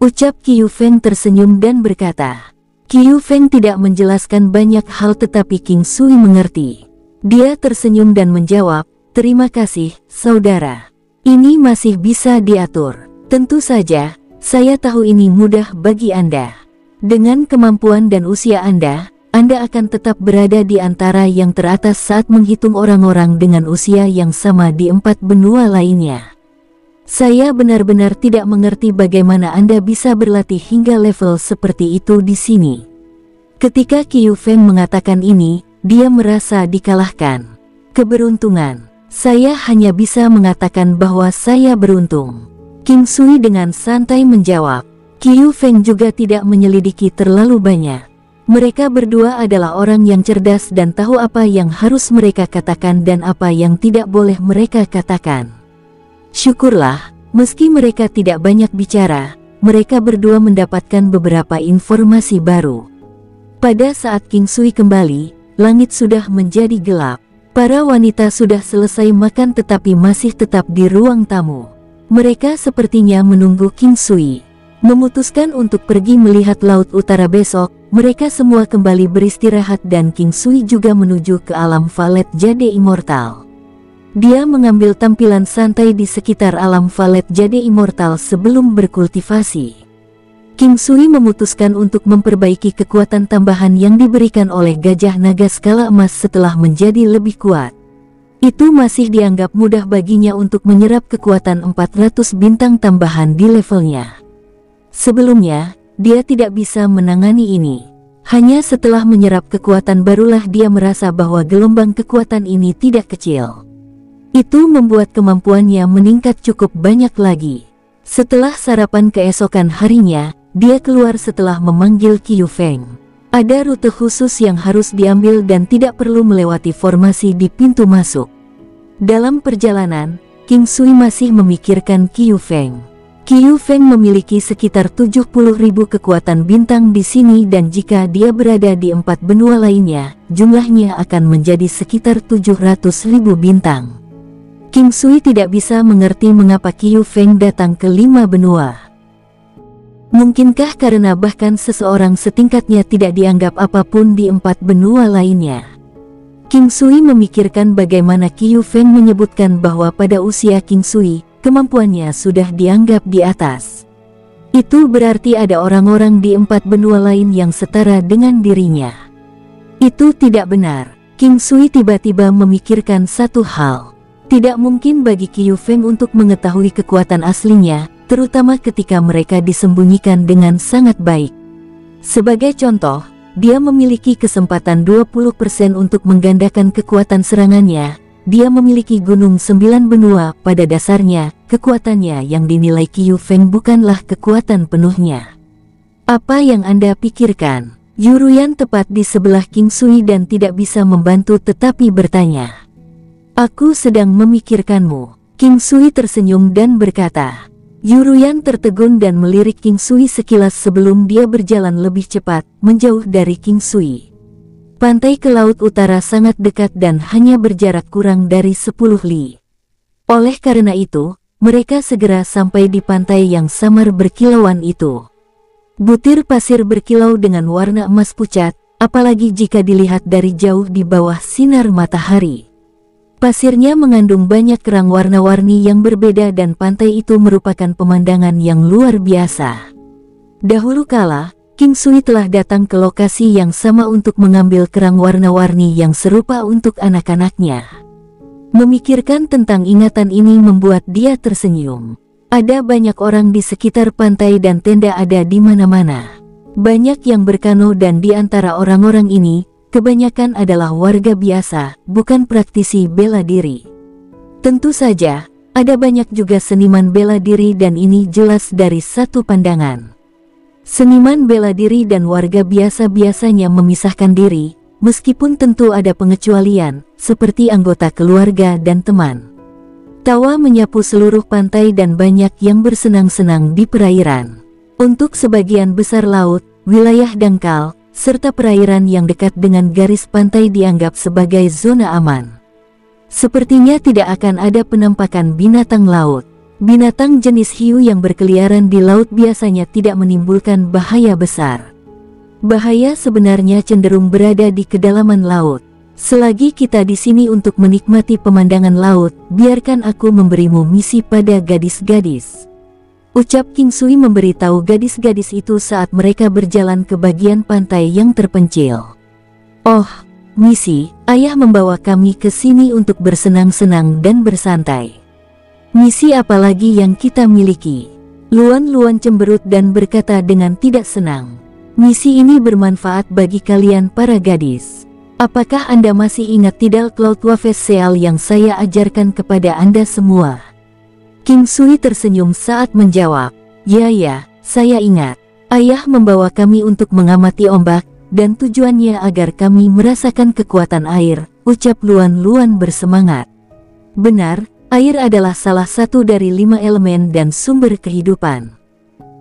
Ucap Qiu Feng tersenyum dan berkata. Qiu Feng tidak menjelaskan banyak hal tetapi King Sui mengerti. Dia tersenyum dan menjawab, terima kasih, saudara. Ini masih bisa diatur. Tentu saja, saya tahu ini mudah bagi Anda. Dengan kemampuan dan usia Anda akan tetap berada di antara yang teratas saat menghitung orang-orang dengan usia yang sama di 4 benua lainnya. Saya benar-benar tidak mengerti bagaimana Anda bisa berlatih hingga level seperti itu di sini. Ketika Qiu Feng mengatakan ini, dia merasa dikalahkan. Keberuntungan. Saya hanya bisa mengatakan bahwa saya beruntung. King Sui dengan santai menjawab. Qiu Feng juga tidak menyelidiki terlalu banyak. Mereka berdua adalah orang yang cerdas dan tahu apa yang harus mereka katakan dan apa yang tidak boleh mereka katakan. Syukurlah, meski mereka tidak banyak bicara, mereka berdua mendapatkan beberapa informasi baru. Pada saat King Sui kembali, langit sudah menjadi gelap. Para wanita sudah selesai makan tetapi masih tetap di ruang tamu. Mereka sepertinya menunggu King Sui. Memutuskan untuk pergi melihat Laut Utara besok, mereka semua kembali beristirahat dan King Sui juga menuju ke alam Valet Jade Immortal. Dia mengambil tampilan santai di sekitar alam Valet Jade Immortal sebelum berkultivasi. King Sui memutuskan untuk memperbaiki kekuatan tambahan yang diberikan oleh gajah naga skala emas setelah menjadi lebih kuat. Itu masih dianggap mudah baginya untuk menyerap kekuatan 400 bintang tambahan di levelnya. Sebelumnya, dia tidak bisa menangani ini. Hanya setelah menyerap kekuatan barulah dia merasa bahwa gelombang kekuatan ini tidak kecil. Itu membuat kemampuannya meningkat cukup banyak lagi. Setelah sarapan keesokan harinya, dia keluar setelah memanggil Qiu Feng. Ada rute khusus yang harus diambil dan tidak perlu melewati formasi di pintu masuk. Dalam perjalanan, King Sui masih memikirkan Qiu Feng. Qiu Feng memiliki sekitar 70.000 kekuatan bintang di sini dan jika dia berada di 4 benua lainnya, jumlahnya akan menjadi sekitar 700.000 bintang. King Sui tidak bisa mengerti mengapa Qiu Feng datang ke 5 benua. Mungkinkah karena bahkan seseorang setingkatnya tidak dianggap apapun di 4 benua lainnya? King Sui memikirkan bagaimana Qiu Feng menyebutkan bahwa pada usia King Sui, kemampuannya sudah dianggap di atas. Itu berarti ada orang-orang di 4 benua lain yang setara dengan dirinya. Itu tidak benar. King Sui tiba-tiba memikirkan satu hal. Tidak mungkin bagi Qiu Feng untuk mengetahui kekuatan aslinya, terutama ketika mereka disembunyikan dengan sangat baik. Sebagai contoh, dia memiliki kesempatan 20% untuk menggandakan kekuatan serangannya. Dia memiliki gunung 9 benua, pada dasarnya, kekuatannya yang dinilai Qiu Feng bukanlah kekuatan penuhnya. Apa yang Anda pikirkan? Yuruyan tepat di sebelah King Sui dan tidak bisa membantu tetapi bertanya. Aku sedang memikirkanmu. King Sui tersenyum dan berkata. Yuruyan tertegun dan melirik King Sui sekilas sebelum dia berjalan lebih cepat, menjauh dari King Sui. Pantai ke Laut Utara sangat dekat dan hanya berjarak kurang dari 10 li. Oleh karena itu, mereka segera sampai di pantai yang samar berkilauan itu. Butir pasir berkilau dengan warna emas pucat, apalagi jika dilihat dari jauh di bawah sinar matahari. Pasirnya mengandung banyak kerang warna-warni yang berbeda dan pantai itu merupakan pemandangan yang luar biasa. Dahulu kala, King Sui telah datang ke lokasi yang sama untuk mengambil kerang warna-warni yang serupa untuk anak-anaknya. Memikirkan tentang ingatan ini membuat dia tersenyum. Ada banyak orang di sekitar pantai dan tenda ada di mana-mana. Banyak yang berkano dan di antara orang-orang ini, kebanyakan adalah warga biasa, bukan praktisi bela diri. Tentu saja, ada banyak juga seniman bela diri dan ini jelas dari satu pandangan. Seniman bela diri dan warga biasa biasanya memisahkan diri, meskipun tentu ada pengecualian, seperti anggota keluarga dan teman. Tawa menyapu seluruh pantai dan banyak yang bersenang-senang di perairan. Untuk sebagian besar laut, wilayah dangkal, serta perairan yang dekat dengan garis pantai dianggap sebagai zona aman. Sepertinya tidak akan ada penampakan binatang laut. Binatang jenis hiu yang berkeliaran di laut biasanya tidak menimbulkan bahaya besar. Bahaya sebenarnya cenderung berada di kedalaman laut. Selagi kita di sini untuk menikmati pemandangan laut, biarkan aku memberimu misi pada gadis-gadis. Ucap King Sui memberitahu gadis-gadis itu saat mereka berjalan ke bagian pantai yang terpencil. Oh, misi, ayah membawa kami ke sini untuk bersenang-senang dan bersantai. Misi apa lagi yang kita miliki? Luan cemberut dan berkata dengan tidak senang. Misi ini bermanfaat bagi kalian para gadis. Apakah Anda masih ingat Tidal Cloud Wave Seal yang saya ajarkan kepada Anda semua? King Sui tersenyum saat menjawab, Ya, saya ingat. Ayah membawa kami untuk mengamati ombak, dan tujuannya agar kami merasakan kekuatan air, ucap Luan bersemangat. Benar. Air adalah salah satu dari 5 elemen dan sumber kehidupan.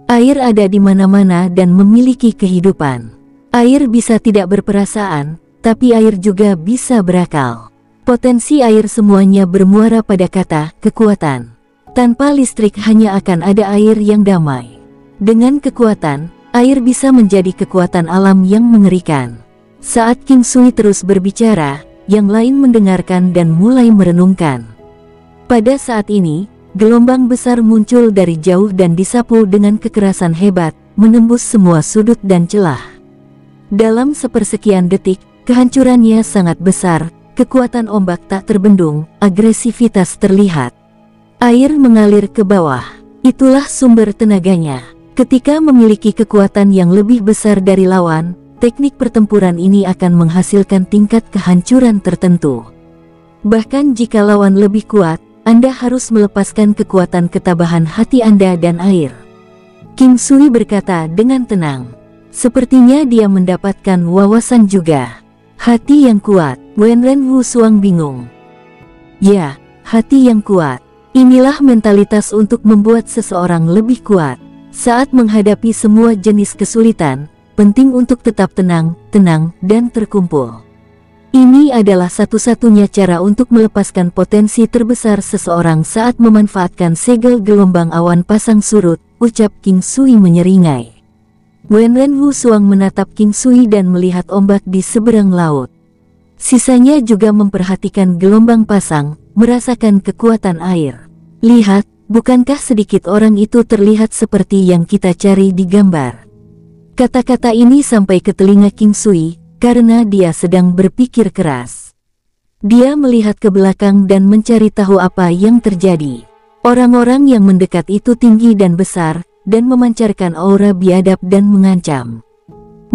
Air ada di mana-mana dan memiliki kehidupan. Air bisa tidak berperasaan, tapi air juga bisa berakal. Potensi air semuanya bermuara pada kata kekuatan. Tanpa listrik hanya akan ada air yang damai. Dengan kekuatan, air bisa menjadi kekuatan alam yang mengerikan. Saat King Sui terus berbicara, yang lain mendengarkan dan mulai merenungkan. Pada saat ini, gelombang besar muncul dari jauh dan disapu dengan kekerasan hebat, menembus semua sudut dan celah. Dalam sepersekian detik, kehancurannya sangat besar, kekuatan ombak tak terbendung, agresivitas terlihat. Air mengalir ke bawah, itulah sumber tenaganya. Ketika memiliki kekuatan yang lebih besar dari lawan, teknik pertempuran ini akan menghasilkan tingkat kehancuran tertentu. Bahkan jika lawan lebih kuat, Anda harus melepaskan kekuatan ketabahan hati Anda dan air. King Sui berkata dengan tenang. Sepertinya dia mendapatkan wawasan juga. Hati yang kuat, Wenren Wu Suang bingung. Ya, hati yang kuat. Inilah mentalitas untuk membuat seseorang lebih kuat. Saat menghadapi semua jenis kesulitan, penting untuk tetap tenang, dan terkumpul. Ini adalah satu-satunya cara untuk melepaskan potensi terbesar seseorang saat memanfaatkan segel gelombang awan pasang surut, ucap King Sui menyeringai. Wenren Wu Suang menatap King Sui dan melihat ombak di seberang laut. Sisanya juga memperhatikan gelombang pasang, merasakan kekuatan air. Lihat, bukankah sedikit orang itu terlihat seperti yang kita cari di gambar? Kata-kata ini sampai ke telinga King Sui, karena dia sedang berpikir keras. Dia melihat ke belakang dan mencari tahu apa yang terjadi. Orang-orang yang mendekat itu tinggi dan besar, dan memancarkan aura biadab dan mengancam.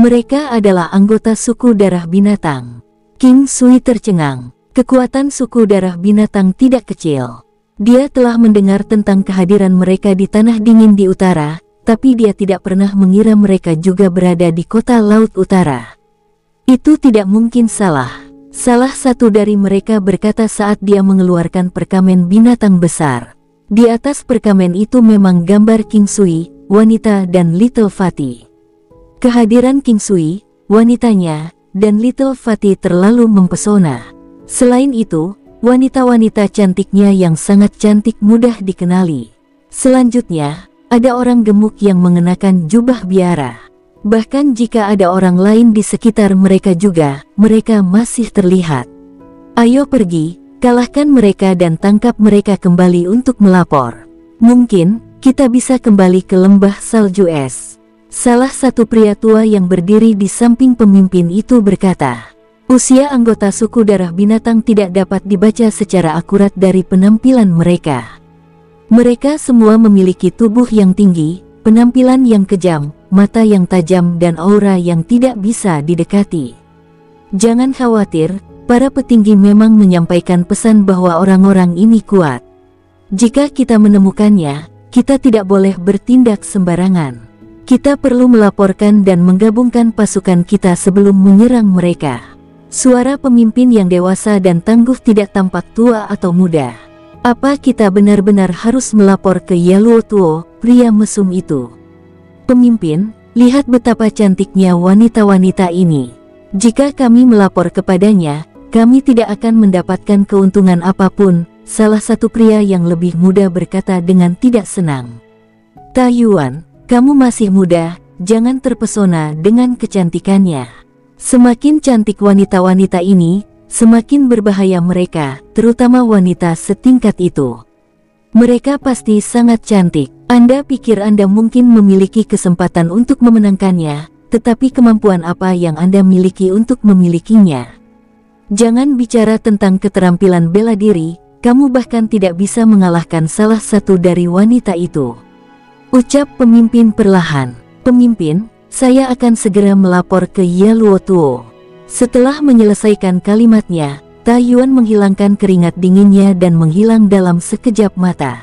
Mereka adalah anggota suku darah binatang. King Sui tercengang. Kekuatan suku darah binatang tidak kecil. Dia telah mendengar tentang kehadiran mereka di tanah dingin di utara, tapi dia tidak pernah mengira mereka juga berada di kota laut utara. Itu tidak mungkin salah. Salah satu dari mereka berkata saat dia mengeluarkan perkamen binatang besar. Di atas perkamen itu memang gambar King Sui, wanita dan Little Fatty. Kehadiran King Sui, wanitanya, dan Little Fatty terlalu mempesona. Selain itu, wanita-wanita cantiknya yang sangat cantik mudah dikenali. Selanjutnya, ada orang gemuk yang mengenakan jubah biara. Bahkan jika ada orang lain di sekitar mereka juga, mereka masih terlihat. Ayo pergi, kalahkan mereka dan tangkap mereka kembali untuk melapor. Mungkin, kita bisa kembali ke lembah salju es. Salah satu pria tua yang berdiri di samping pemimpin itu berkata. Usia anggota suku darah binatang tidak dapat dibaca secara akurat dari penampilan mereka. Mereka semua memiliki tubuh yang tinggi, penampilan yang kejam, mata yang tajam dan aura yang tidak bisa didekati. Jangan khawatir, para petinggi memang menyampaikan pesan bahwa orang-orang ini kuat. Jika kita menemukannya, kita tidak boleh bertindak sembarangan. Kita perlu melaporkan dan menggabungkan pasukan kita sebelum menyerang mereka. Suara pemimpin yang dewasa dan tangguh tidak tampak tua atau muda. Apa kita benar-benar harus melapor ke Yaluo Tuo, pria mesum itu? Pemimpin, lihat betapa cantiknya wanita-wanita ini. Jika kami melapor kepadanya, kami tidak akan mendapatkan keuntungan apapun, salah satu pria yang lebih muda berkata dengan tidak senang. Taiyuan, kamu masih muda, jangan terpesona dengan kecantikannya. Semakin cantik wanita-wanita ini, semakin berbahaya mereka, terutama wanita setingkat itu. Mereka pasti sangat cantik. Anda pikir Anda mungkin memiliki kesempatan untuk memenangkannya, tetapi kemampuan apa yang Anda miliki untuk memilikinya? Jangan bicara tentang keterampilan bela diri, kamu bahkan tidak bisa mengalahkan salah satu dari wanita itu. Ucap pemimpin perlahan. Pemimpin, saya akan segera melapor ke Ye Luotuo. Setelah menyelesaikan kalimatnya, Taiyuan menghilangkan keringat dinginnya dan menghilang dalam sekejap mata.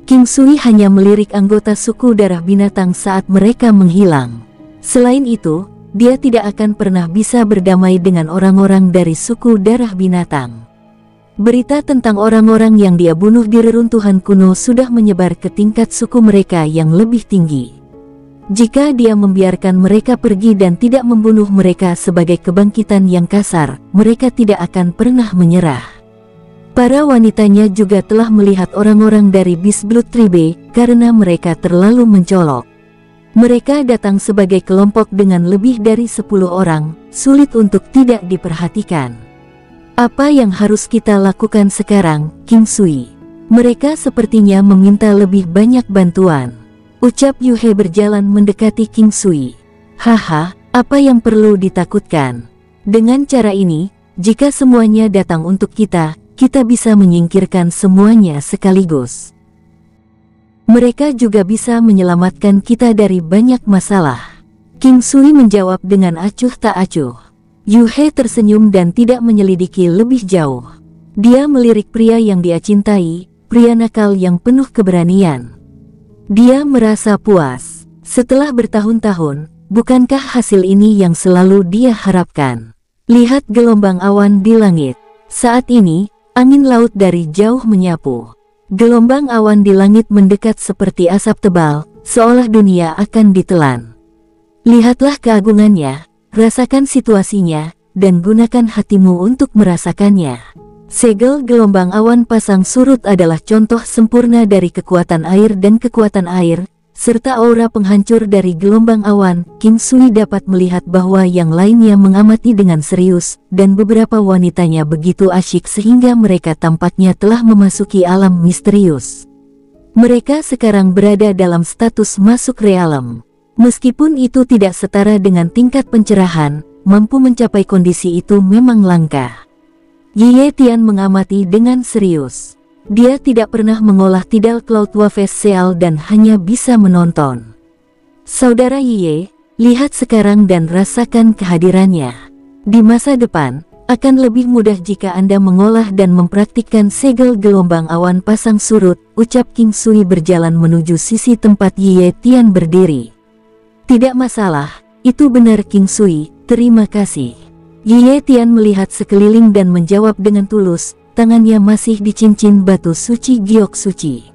King Sui hanya melirik anggota suku darah binatang saat mereka menghilang. Selain itu, dia tidak akan pernah bisa berdamai dengan orang-orang dari suku darah binatang. Berita tentang orang-orang yang dia bunuh di reruntuhan kuno sudah menyebar ke tingkat suku mereka yang lebih tinggi. Jika dia membiarkan mereka pergi dan tidak membunuh mereka sebagai kebangkitan yang kasar, mereka tidak akan pernah menyerah. Para wanitanya juga telah melihat orang-orang dari Beast Blood Tribe karena mereka terlalu mencolok. Mereka datang sebagai kelompok dengan lebih dari 10 orang, sulit untuk tidak diperhatikan. Apa yang harus kita lakukan sekarang, King Sui? Mereka sepertinya meminta lebih banyak bantuan. Ucap Yuhe berjalan mendekati King Sui. Haha, apa yang perlu ditakutkan? Dengan cara ini, jika semuanya datang untuk kita bisa menyingkirkan semuanya sekaligus. Mereka juga bisa menyelamatkan kita dari banyak masalah. King Sui menjawab dengan acuh tak acuh. Yuhe tersenyum dan tidak menyelidiki lebih jauh. Dia melirik pria yang dia cintai, pria nakal yang penuh keberanian. Dia merasa puas. Setelah bertahun-tahun, bukankah hasil ini yang selalu dia harapkan? Lihat gelombang awan di langit. Saat ini, angin laut dari jauh menyapu. Gelombang awan di langit mendekat seperti asap tebal, seolah dunia akan ditelan. Lihatlah keagungannya. Rasakan situasinya, dan gunakan hatimu untuk merasakannya. Segel gelombang awan pasang surut adalah contoh sempurna dari kekuatan air dan kekuatan air, serta aura penghancur dari gelombang awan. King Sui dapat melihat bahwa yang lainnya mengamati dengan serius, dan beberapa wanitanya begitu asyik sehingga mereka tampaknya telah memasuki alam misterius. Mereka sekarang berada dalam status masuk realem. Meskipun itu tidak setara dengan tingkat pencerahan, mampu mencapai kondisi itu memang langka. Ye Tian mengamati dengan serius. Dia tidak pernah mengolah tidal Cloud Wave Seal dan hanya bisa menonton. Saudara Ye, lihat sekarang dan rasakan kehadirannya. Di masa depan, akan lebih mudah jika Anda mengolah dan mempraktikkan segel gelombang awan pasang surut, ucap King Sui berjalan menuju sisi tempat Ye Tian berdiri. Tidak masalah, itu benar King Sui, terima kasih. Ye Tian melihat sekeliling dan menjawab dengan tulus, tangannya masih dicincin batu suci giok suci.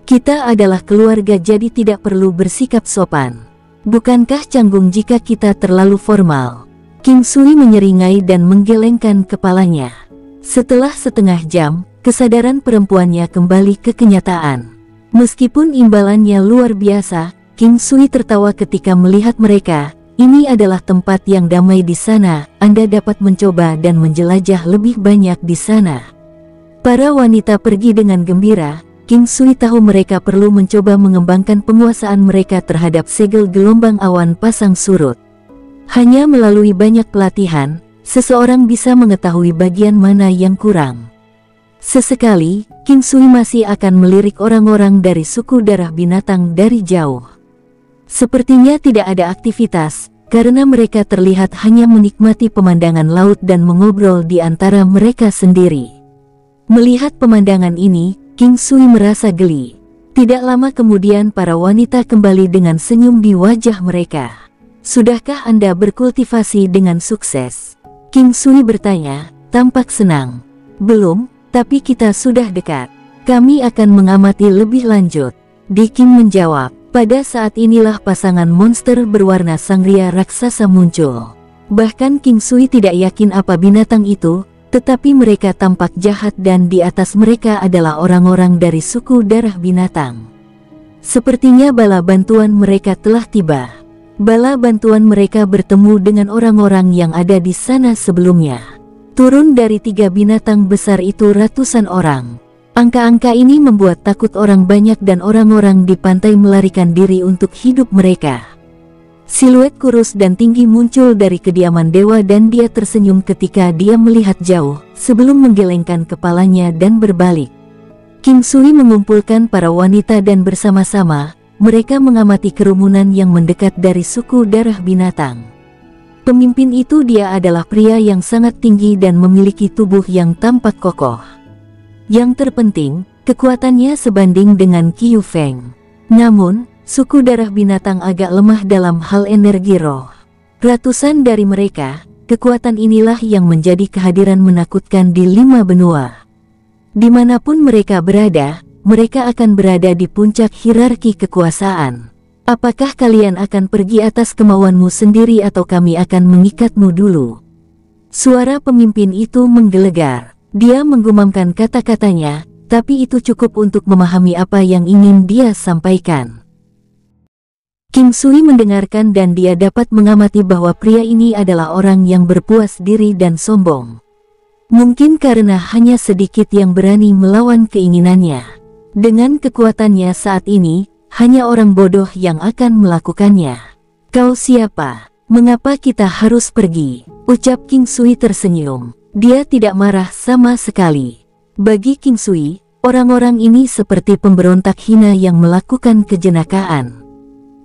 Kita adalah keluarga jadi tidak perlu bersikap sopan. Bukankah canggung jika kita terlalu formal? King Sui menyeringai dan menggelengkan kepalanya. Setelah setengah jam, kesadaran perempuannya kembali ke kenyataan. Meskipun imbalannya luar biasa, King Sui tertawa ketika melihat mereka. Ini adalah tempat yang damai di sana, Anda dapat mencoba dan menjelajah lebih banyak di sana. Para wanita pergi dengan gembira. King Sui tahu mereka perlu mencoba mengembangkan penguasaan mereka terhadap segel gelombang awan pasang surut. Hanya melalui banyak pelatihan, seseorang bisa mengetahui bagian mana yang kurang. Sesekali, King Sui masih akan melirik orang-orang dari suku darah binatang dari jauh. Sepertinya tidak ada aktivitas, karena mereka terlihat hanya menikmati pemandangan laut dan mengobrol di antara mereka sendiri. Melihat pemandangan ini, King Sui merasa geli. Tidak lama kemudian para wanita kembali dengan senyum di wajah mereka. Sudahkah Anda berkultivasi dengan sukses? King Sui bertanya, tampak senang. Belum, tapi kita sudah dekat. Kami akan mengamati lebih lanjut. Diking menjawab. Pada saat inilah pasangan monster berwarna sangria raksasa muncul. Bahkan King Sui tidak yakin apa binatang itu, Tetapi mereka tampak jahat dan di atas mereka adalah orang-orang dari suku darah binatang. Sepertinya bala bantuan mereka telah tiba. Bala bantuan mereka bertemu dengan orang-orang yang ada di sana sebelumnya. Turun dari 3 binatang besar itu ratusan orang. Angka-angka ini membuat takut orang banyak dan orang-orang di pantai melarikan diri untuk hidup mereka. Siluet kurus dan tinggi muncul dari kediaman dewa dan dia tersenyum ketika dia melihat jauh, sebelum menggelengkan kepalanya dan berbalik. King Sui mengumpulkan para wanita dan bersama-sama, mereka mengamati kerumunan yang mendekat dari suku darah binatang. Pemimpin itu dia adalah pria yang sangat tinggi dan memiliki tubuh yang tampak kokoh. Yang terpenting, kekuatannya sebanding dengan Qiu Feng. Namun, suku darah binatang agak lemah dalam hal energi roh. Ratusan dari mereka, kekuatan inilah yang menjadi kehadiran menakutkan di 5 benua. Dimanapun mereka berada, mereka akan berada di puncak hierarki kekuasaan. Apakah kalian akan pergi atas kemauanmu sendiri atau kami akan mengikatmu dulu? Suara pemimpin itu menggelegar. Dia menggumamkan kata-katanya, tapi itu cukup untuk memahami apa yang ingin dia sampaikan. King Sui mendengarkan dan dia dapat mengamati bahwa pria ini adalah orang yang berpuas diri dan sombong. Mungkin karena hanya sedikit yang berani melawan keinginannya. Dengan kekuatannya saat ini, hanya orang bodoh yang akan melakukannya. Kau siapa? Mengapa kita harus pergi? Ucap King Sui tersenyum. Dia tidak marah sama sekali. Bagi King Sui, orang-orang ini seperti pemberontak hina yang melakukan kejenakaan.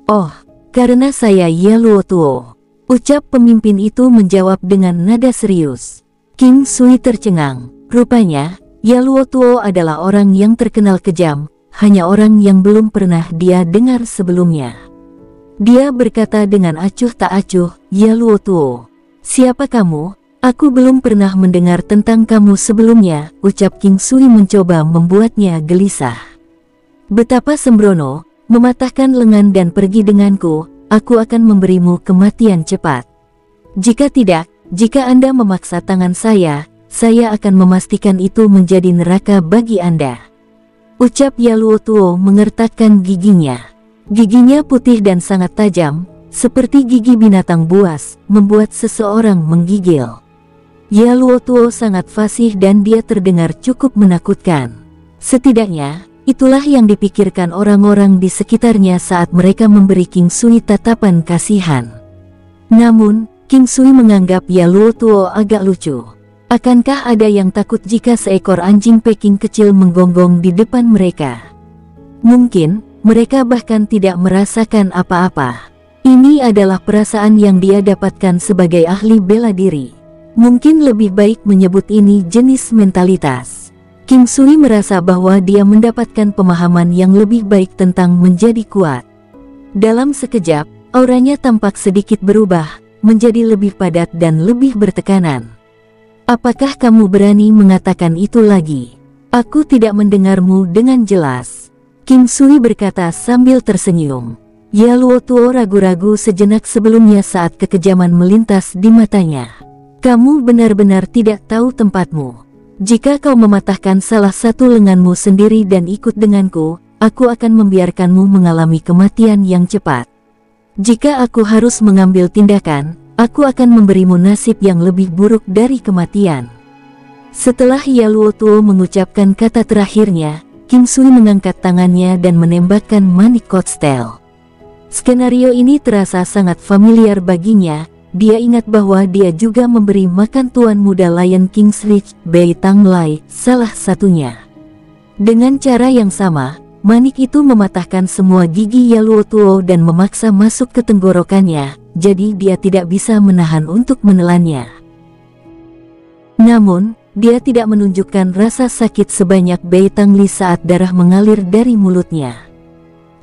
Oh, karena saya Ye Luotuo, ucap pemimpin itu menjawab dengan nada serius. King Sui tercengang. Rupanya, Ye Luotuo adalah orang yang terkenal kejam, hanya orang yang belum pernah dia dengar sebelumnya. Dia berkata dengan acuh tak acuh, Ye Luotuo, siapa kamu? Aku belum pernah mendengar tentang kamu sebelumnya, ucap King Sui mencoba membuatnya gelisah. Betapa sembrono, mematahkan lengan dan pergi denganku, aku akan memberimu kematian cepat. Jika tidak, jika Anda memaksa tangan saya akan memastikan itu menjadi neraka bagi Anda. Ucap Ye Luotuo mengertakkan giginya. Giginya putih dan sangat tajam, seperti gigi binatang buas, membuat seseorang menggigil. Ye Luotuo sangat fasih dan dia terdengar cukup menakutkan. Setidaknya, itulah yang dipikirkan orang-orang di sekitarnya saat mereka memberi King Sui tatapan kasihan. Namun, King Sui menganggap Ye Luotuo agak lucu. Akankah ada yang takut jika seekor anjing Peking kecil menggonggong di depan mereka? Mungkin, mereka bahkan tidak merasakan apa-apa. Ini adalah perasaan yang dia dapatkan sebagai ahli bela diri. Mungkin lebih baik menyebut ini jenis mentalitas. King Sui merasa bahwa dia mendapatkan pemahaman yang lebih baik tentang menjadi kuat. Dalam sekejap, auranya tampak sedikit berubah, menjadi lebih padat dan lebih bertekanan. Apakah kamu berani mengatakan itu lagi? Aku tidak mendengarmu dengan jelas. King Sui berkata sambil tersenyum. Ye Luotuo ragu-ragu sejenak sebelumnya saat kekejaman melintas di matanya. Kamu benar-benar tidak tahu tempatmu. Jika kau mematahkan salah satu lenganmu sendiri dan ikut denganku, aku akan membiarkanmu mengalami kematian yang cepat. Jika aku harus mengambil tindakan, aku akan memberimu nasib yang lebih buruk dari kematian. Setelah Ye Luotuo mengucapkan kata terakhirnya, King Sui mengangkat tangannya dan menembakkan manik kotstel. Skenario ini terasa sangat familiar baginya. Dia ingat bahwa dia juga memberi makan tuan muda Lion King Sleech, Bei Tang Lai, salah satunya. Dengan cara yang sama, manik itu mematahkan semua gigi Ye Luotuo dan memaksa masuk ke tenggorokannya, jadi dia tidak bisa menahan untuk menelannya. Namun, dia tidak menunjukkan rasa sakit sebanyak Bei Tang Li saat darah mengalir dari mulutnya.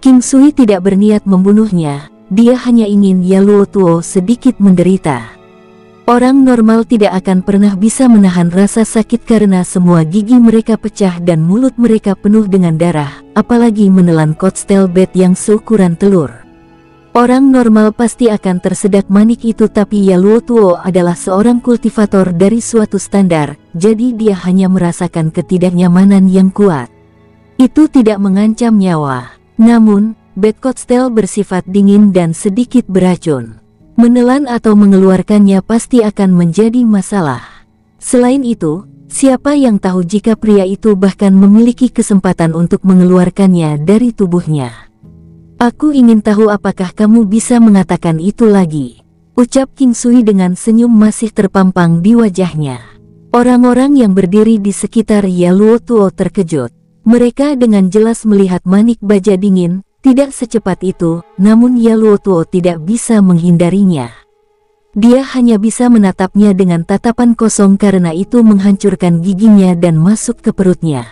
King Sui tidak berniat membunuhnya. Dia hanya ingin Ye Luotuo sedikit menderita. Orang normal tidak akan pernah bisa menahan rasa sakit karena semua gigi mereka pecah dan mulut mereka penuh dengan darah, apalagi menelan kotstel bed yang seukuran telur. Orang normal pasti akan tersedak manik itu, tapi Yaluo Tuo adalah seorang kultivator dari suatu standar, jadi dia hanya merasakan ketidaknyamanan yang kuat. Itu tidak mengancam nyawa. Namun, Bad Cocktail bersifat dingin dan sedikit beracun. Menelan atau mengeluarkannya pasti akan menjadi masalah. Selain itu, siapa yang tahu jika pria itu bahkan memiliki kesempatan untuk mengeluarkannya dari tubuhnya. Aku ingin tahu apakah kamu bisa mengatakan itu lagi, ucap King Sui dengan senyum masih terpampang di wajahnya. Orang-orang yang berdiri di sekitar Yaluo Tuo terkejut. Mereka dengan jelas melihat manik baja dingin, tidak secepat itu, namun Yaluo Tuo tidak bisa menghindarinya. Dia hanya bisa menatapnya dengan tatapan kosong karena itu menghancurkan giginya dan masuk ke perutnya.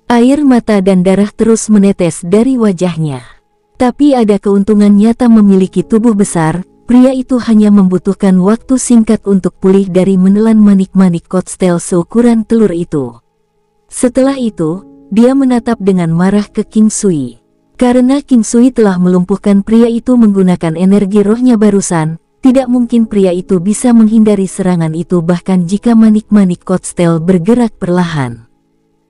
Air mata dan darah terus menetes dari wajahnya. Tapi ada keuntungan nyata memiliki tubuh besar, pria itu hanya membutuhkan waktu singkat untuk pulih dari menelan manik-manik cocktail seukuran telur itu. Setelah itu, dia menatap dengan marah ke King Sui. Karena King Sui telah melumpuhkan pria itu menggunakan energi rohnya barusan, tidak mungkin pria itu bisa menghindari serangan itu bahkan jika manik-manik cocktail bergerak perlahan.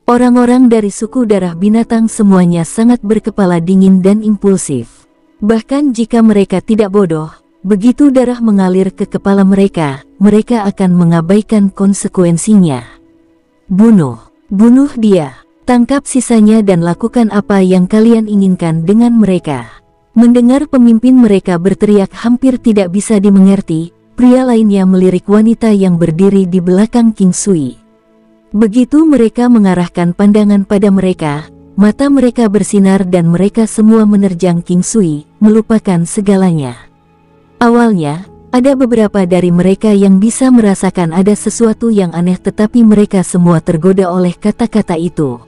Orang-orang dari suku darah binatang semuanya sangat berkepala dingin dan impulsif. Bahkan jika mereka tidak bodoh, begitu darah mengalir ke kepala mereka, mereka akan mengabaikan konsekuensinya. Bunuh dia. Tangkap sisanya dan lakukan apa yang kalian inginkan dengan mereka. Mendengar pemimpin mereka berteriak hampir tidak bisa dimengerti, pria lainnya melirik wanita yang berdiri di belakang King Sui. Begitu mereka mengarahkan pandangan pada mereka, mata mereka bersinar dan mereka semua menerjang King Sui, melupakan segalanya. Awalnya, ada beberapa dari mereka yang bisa merasakan ada sesuatu yang aneh, tetapi mereka semua tergoda oleh kata-kata itu.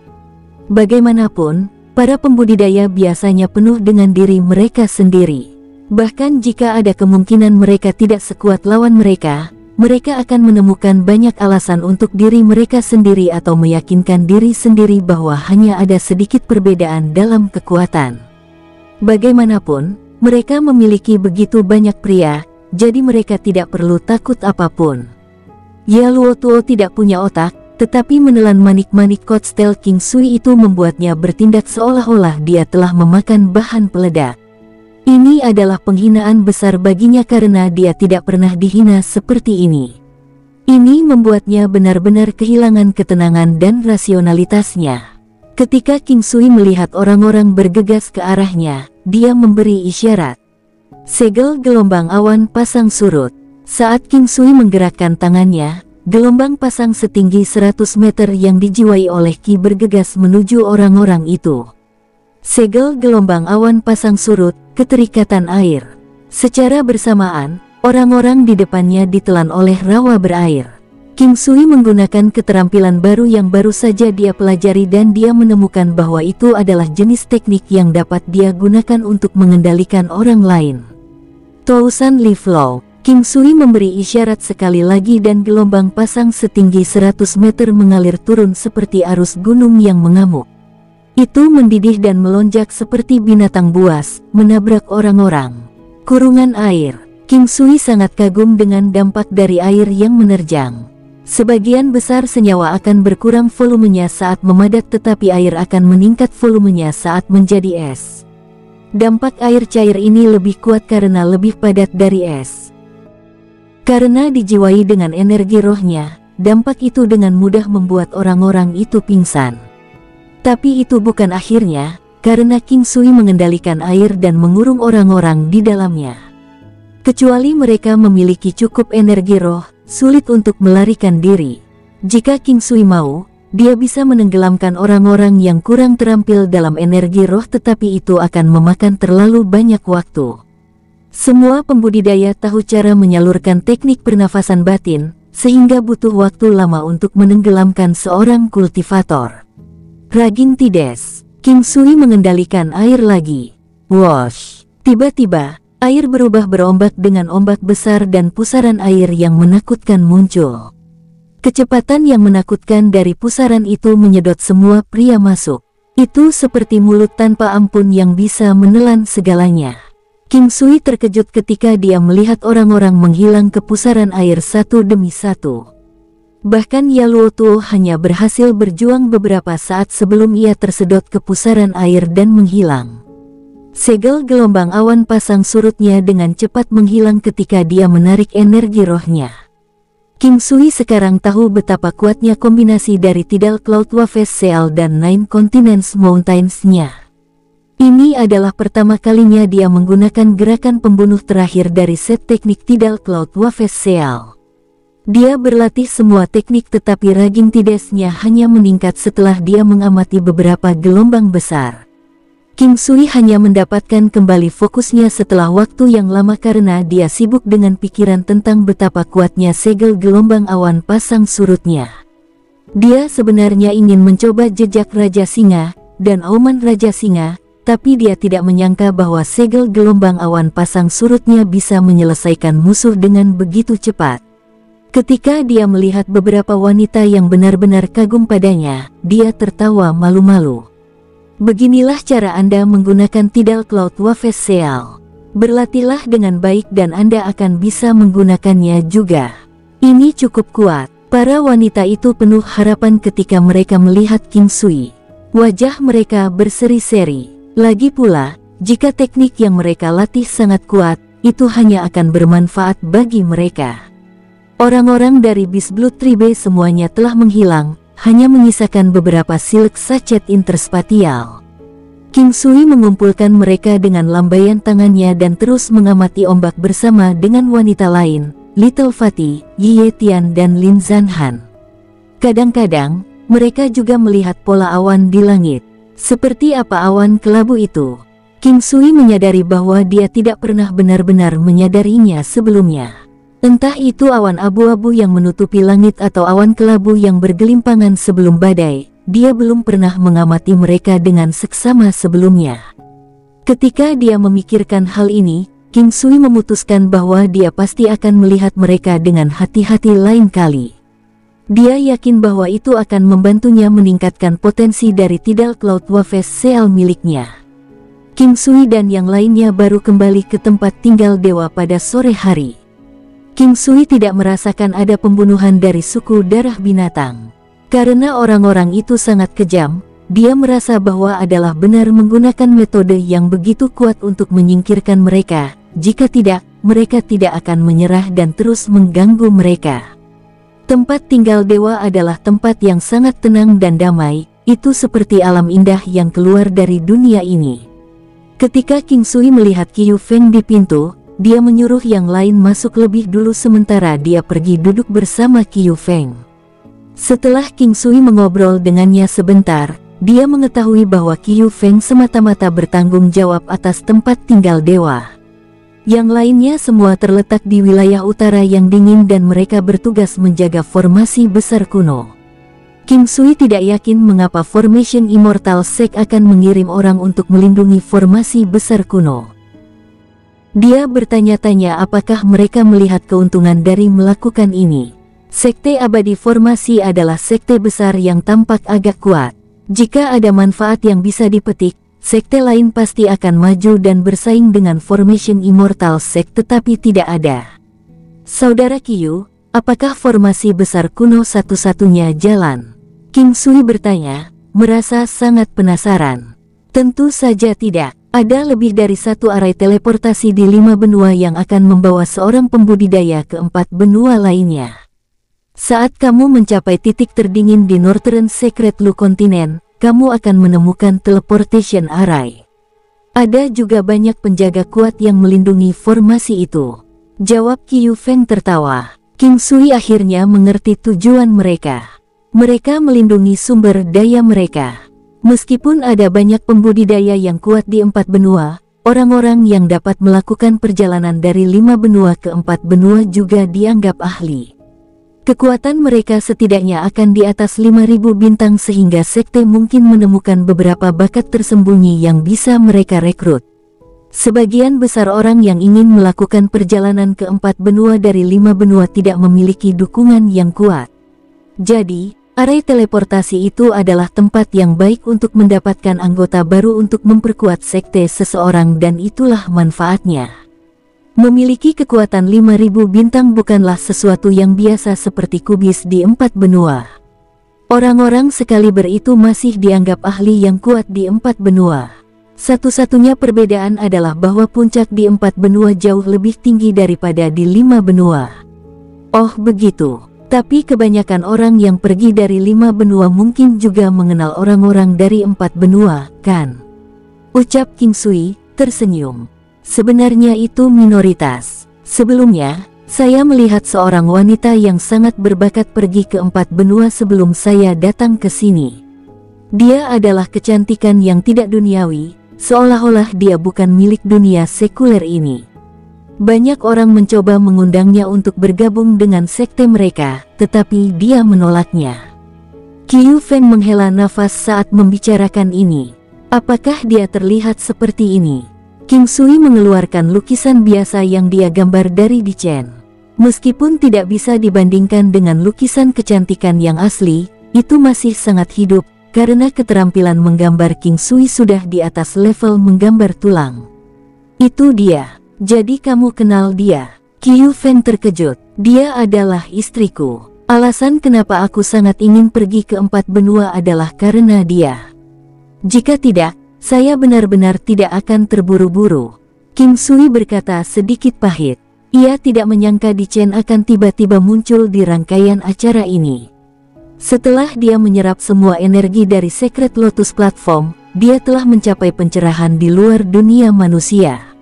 Bagaimanapun, para pembudidaya biasanya penuh dengan diri mereka sendiri. Bahkan jika ada kemungkinan mereka tidak sekuat lawan mereka, mereka akan menemukan banyak alasan untuk diri mereka sendiri atau meyakinkan diri sendiri bahwa hanya ada sedikit perbedaan dalam kekuatan. Bagaimanapun, mereka memiliki begitu banyak pria, jadi mereka tidak perlu takut apapun. Yaluo Tuo tidak punya otak, tetapi menelan manik-manik cocktail King Sui itu membuatnya bertindak seolah-olah dia telah memakan bahan peledak. Ini adalah penghinaan besar baginya karena dia tidak pernah dihina seperti ini. Ini membuatnya benar-benar kehilangan ketenangan dan rasionalitasnya. Ketika King Sui melihat orang-orang bergegas ke arahnya, dia memberi isyarat. Segel gelombang awan pasang surut. Saat King Sui menggerakkan tangannya, gelombang pasang setinggi 100 meter yang dijiwai oleh Ki bergegas menuju orang-orang itu. Segel gelombang awan pasang surut, keterikatan air. Secara bersamaan, orang-orang di depannya ditelan oleh rawa berair. King Sui menggunakan keterampilan baru yang baru saja dia pelajari dan dia menemukan bahwa itu adalah jenis teknik yang dapat dia gunakan untuk mengendalikan orang lain. Tousan Li Flow. King Sui memberi isyarat sekali lagi dan gelombang pasang setinggi 100 meter mengalir turun seperti arus gunung yang mengamuk. Itu mendidih dan melonjak seperti binatang buas, menabrak orang-orang. Kurungan air. King Sui sangat kagum dengan dampak dari air yang menerjang. Sebagian besar senyawa akan berkurang volumenya saat memadat, tetapi air akan meningkat volumenya saat menjadi es. Dampak air cair ini lebih kuat karena lebih padat dari es. Karena dijiwai dengan energi rohnya, dampak itu dengan mudah membuat orang-orang itu pingsan. Tapi itu bukan akhirnya, karena King Sui mengendalikan air dan mengurung orang-orang di dalamnya. Kecuali mereka memiliki cukup energi roh, sulit untuk melarikan diri. Jika King Sui mau, dia bisa menenggelamkan orang-orang yang kurang terampil dalam energi roh, tetapi itu akan memakan terlalu banyak waktu. Semua pembudidaya tahu cara menyalurkan teknik pernafasan batin, sehingga butuh waktu lama untuk menenggelamkan seorang kultivator. Raging Tides. King Sui mengendalikan air lagi. Wash. Tiba-tiba, air berubah berombak dengan ombak besar dan pusaran air yang menakutkan muncul. Kecepatan yang menakutkan dari pusaran itu menyedot semua pria masuk. Itu seperti mulut tanpa ampun yang bisa menelan segalanya. King Sui terkejut ketika dia melihat orang-orang menghilang ke pusaran air satu demi satu. Bahkan Yaluo Tuo hanya berhasil berjuang beberapa saat sebelum ia tersedot ke pusaran air dan menghilang. Segel gelombang awan pasang surutnya dengan cepat menghilang ketika dia menarik energi rohnya. King Sui sekarang tahu betapa kuatnya kombinasi dari Tidal Cloud Waves Seal dan Nine Continents Mountains-nya. Ini adalah pertama kalinya dia menggunakan gerakan pembunuh terakhir dari set teknik Tidal Cloud Waves Seal. Dia berlatih semua teknik tetapi raging tidesnya hanya meningkat setelah dia mengamati beberapa gelombang besar. King Sui hanya mendapatkan kembali fokusnya setelah waktu yang lama karena dia sibuk dengan pikiran tentang betapa kuatnya segel gelombang awan pasang surutnya. Dia sebenarnya ingin mencoba jejak Raja Singa dan auman Raja Singa, tapi dia tidak menyangka bahwa segel gelombang awan pasang surutnya bisa menyelesaikan musuh dengan begitu cepat. Ketika dia melihat beberapa wanita yang benar-benar kagum padanya, dia tertawa malu-malu. Beginilah cara Anda menggunakan Tidal Cloud Waves Seal. Berlatihlah dengan baik dan Anda akan bisa menggunakannya juga. Ini cukup kuat. Para wanita itu penuh harapan ketika mereka melihat King Sui. Wajah mereka berseri-seri. Lagi pula, jika teknik yang mereka latih sangat kuat, itu hanya akan bermanfaat bagi mereka. Orang-orang dari Beast Blood Tribe semuanya telah menghilang, hanya menyisakan beberapa silk sachet interspatial. King Sui mengumpulkan mereka dengan lambaian tangannya dan terus mengamati ombak bersama dengan wanita lain, Little Fatty, Ye Tian dan Lin Zanhan. Kadang-kadang, mereka juga melihat pola awan di langit. Seperti apa awan kelabu itu? King Sui menyadari bahwa dia tidak pernah benar-benar menyadarinya sebelumnya. Entah itu awan abu-abu yang menutupi langit atau awan kelabu yang bergelimpangan sebelum badai, dia belum pernah mengamati mereka dengan seksama sebelumnya. Ketika dia memikirkan hal ini, King Sui memutuskan bahwa dia pasti akan melihat mereka dengan hati-hati lain kali. Dia yakin bahwa itu akan membantunya meningkatkan potensi dari Tidal Cloud Waves Seal miliknya. King Sui dan yang lainnya baru kembali ke tempat tinggal dewa pada sore hari. King Sui tidak merasakan ada pembunuhan dari suku darah binatang. Karena orang-orang itu sangat kejam, dia merasa bahwa adalah benar menggunakan metode yang begitu kuat untuk menyingkirkan mereka. Jika tidak, mereka tidak akan menyerah dan terus mengganggu mereka. Tempat tinggal dewa adalah tempat yang sangat tenang dan damai, itu seperti alam indah yang keluar dari dunia ini. Ketika King Sui melihat Qiu Feng di pintu, dia menyuruh yang lain masuk lebih dulu sementara dia pergi duduk bersama Qiu Feng. Setelah King Sui mengobrol dengannya sebentar, dia mengetahui bahwa Qiu Feng semata-mata bertanggung jawab atas tempat tinggal dewa. Yang lainnya semua terletak di wilayah utara yang dingin dan mereka bertugas menjaga formasi besar kuno. King Sui tidak yakin mengapa Formation Immortal Sect akan mengirim orang untuk melindungi formasi besar kuno. Dia bertanya-tanya apakah mereka melihat keuntungan dari melakukan ini. Sekte Abadi Formasi adalah sekte besar yang tampak agak kuat. Jika ada manfaat yang bisa dipetik, sekte lain pasti akan maju dan bersaing dengan Formation Immortal Sect tetapi tidak ada. Saudara Qiu, apakah formasi besar kuno satu-satunya jalan? King Sui bertanya, merasa sangat penasaran. Tentu saja tidak. Ada lebih dari satu arai teleportasi di 5 benua yang akan membawa seorang pembudidaya ke 4 benua lainnya. Saat kamu mencapai titik terdingin di Northern Secret Lu Continent, kamu akan menemukan teleportation array. Ada juga banyak penjaga kuat yang melindungi formasi itu. Jawab Qiu Feng tertawa. King Sui akhirnya mengerti tujuan mereka. Mereka melindungi sumber daya mereka. Meskipun ada banyak pembudidaya yang kuat di 4 benua, orang-orang yang dapat melakukan perjalanan dari 5 benua ke 4 benua juga dianggap ahli. Kekuatan mereka setidaknya akan di atas 5.000 bintang sehingga sekte mungkin menemukan beberapa bakat tersembunyi yang bisa mereka rekrut. Sebagian besar orang yang ingin melakukan perjalanan ke 4 benua dari 5 benua tidak memiliki dukungan yang kuat. Jadi, Area teleportasi itu adalah tempat yang baik untuk mendapatkan anggota baru untuk memperkuat sekte seseorang dan itulah manfaatnya. Memiliki kekuatan 5000 bintang bukanlah sesuatu yang biasa seperti kubis di 4 benua. Orang-orang sekaliber itu masih dianggap ahli yang kuat di 4 benua. Satu-satunya perbedaan adalah bahwa puncak di 4 benua jauh lebih tinggi daripada di 5 benua. Oh begitu. Tapi kebanyakan orang yang pergi dari 5 benua mungkin juga mengenal orang-orang dari 4 benua, kan? Ucap King Sui, tersenyum. Sebenarnya itu minoritas. Sebelumnya, saya melihat seorang wanita yang sangat berbakat pergi ke 4 benua sebelum saya datang ke sini. Dia adalah kecantikan yang tidak duniawi, seolah-olah dia bukan milik dunia sekuler ini. Banyak orang mencoba mengundangnya untuk bergabung dengan sekte mereka, tetapi dia menolaknya. Qiu Feng menghela nafas saat membicarakan ini. Apakah dia terlihat seperti ini? King Sui mengeluarkan lukisan biasa yang dia gambar dari Di Chen. Meskipun tidak bisa dibandingkan dengan lukisan kecantikan yang asli, itu masih sangat hidup, karena keterampilan menggambar King Sui sudah di atas level menggambar tulang. Itu dia. Jadi kamu kenal dia? Qiu Feng terkejut. Dia adalah istriku. Alasan kenapa aku sangat ingin pergi ke 4 benua adalah karena dia. Jika tidak, saya benar-benar tidak akan terburu-buru. King Sui berkata sedikit pahit. Ia tidak menyangka Di Chen akan tiba-tiba muncul di rangkaian acara ini. Setelah dia menyerap semua energi dari Secret Lotus Platform, dia telah mencapai pencerahan di luar dunia manusia.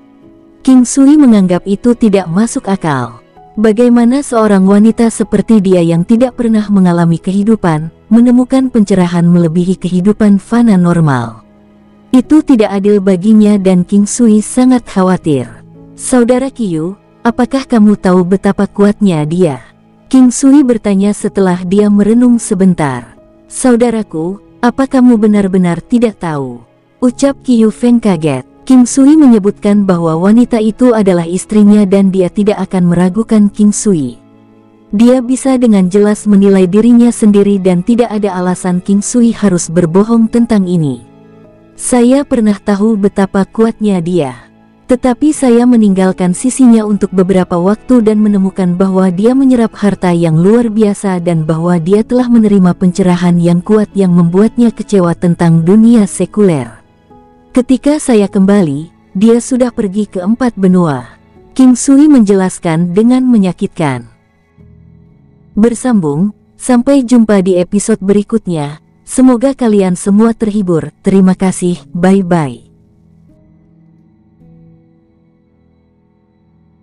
King Sui menganggap itu tidak masuk akal. Bagaimana seorang wanita seperti dia yang tidak pernah mengalami kehidupan, menemukan pencerahan melebihi kehidupan fana normal? Itu tidak adil baginya dan King Sui sangat khawatir. Saudara Qiu, apakah kamu tahu betapa kuatnya dia? King Sui bertanya setelah dia merenung sebentar. Saudaraku, apa kamu benar-benar tidak tahu? Ucap Qiu Feng kaget. King Sui menyebutkan bahwa wanita itu adalah istrinya dan dia tidak akan meragukan King Sui. Dia bisa dengan jelas menilai dirinya sendiri dan tidak ada alasan King Sui harus berbohong tentang ini. Saya pernah tahu betapa kuatnya dia. Tetapi saya meninggalkan sisinya untuk beberapa waktu dan menemukan bahwa dia menyerap harta yang luar biasa dan bahwa dia telah menerima pencerahan yang kuat yang membuatnya kecewa tentang dunia sekuler. Ketika saya kembali, dia sudah pergi ke 4 benua. King Sui menjelaskan dengan menyakitkan. Bersambung, sampai jumpa di episode berikutnya. Semoga kalian semua terhibur. Terima kasih, bye-bye.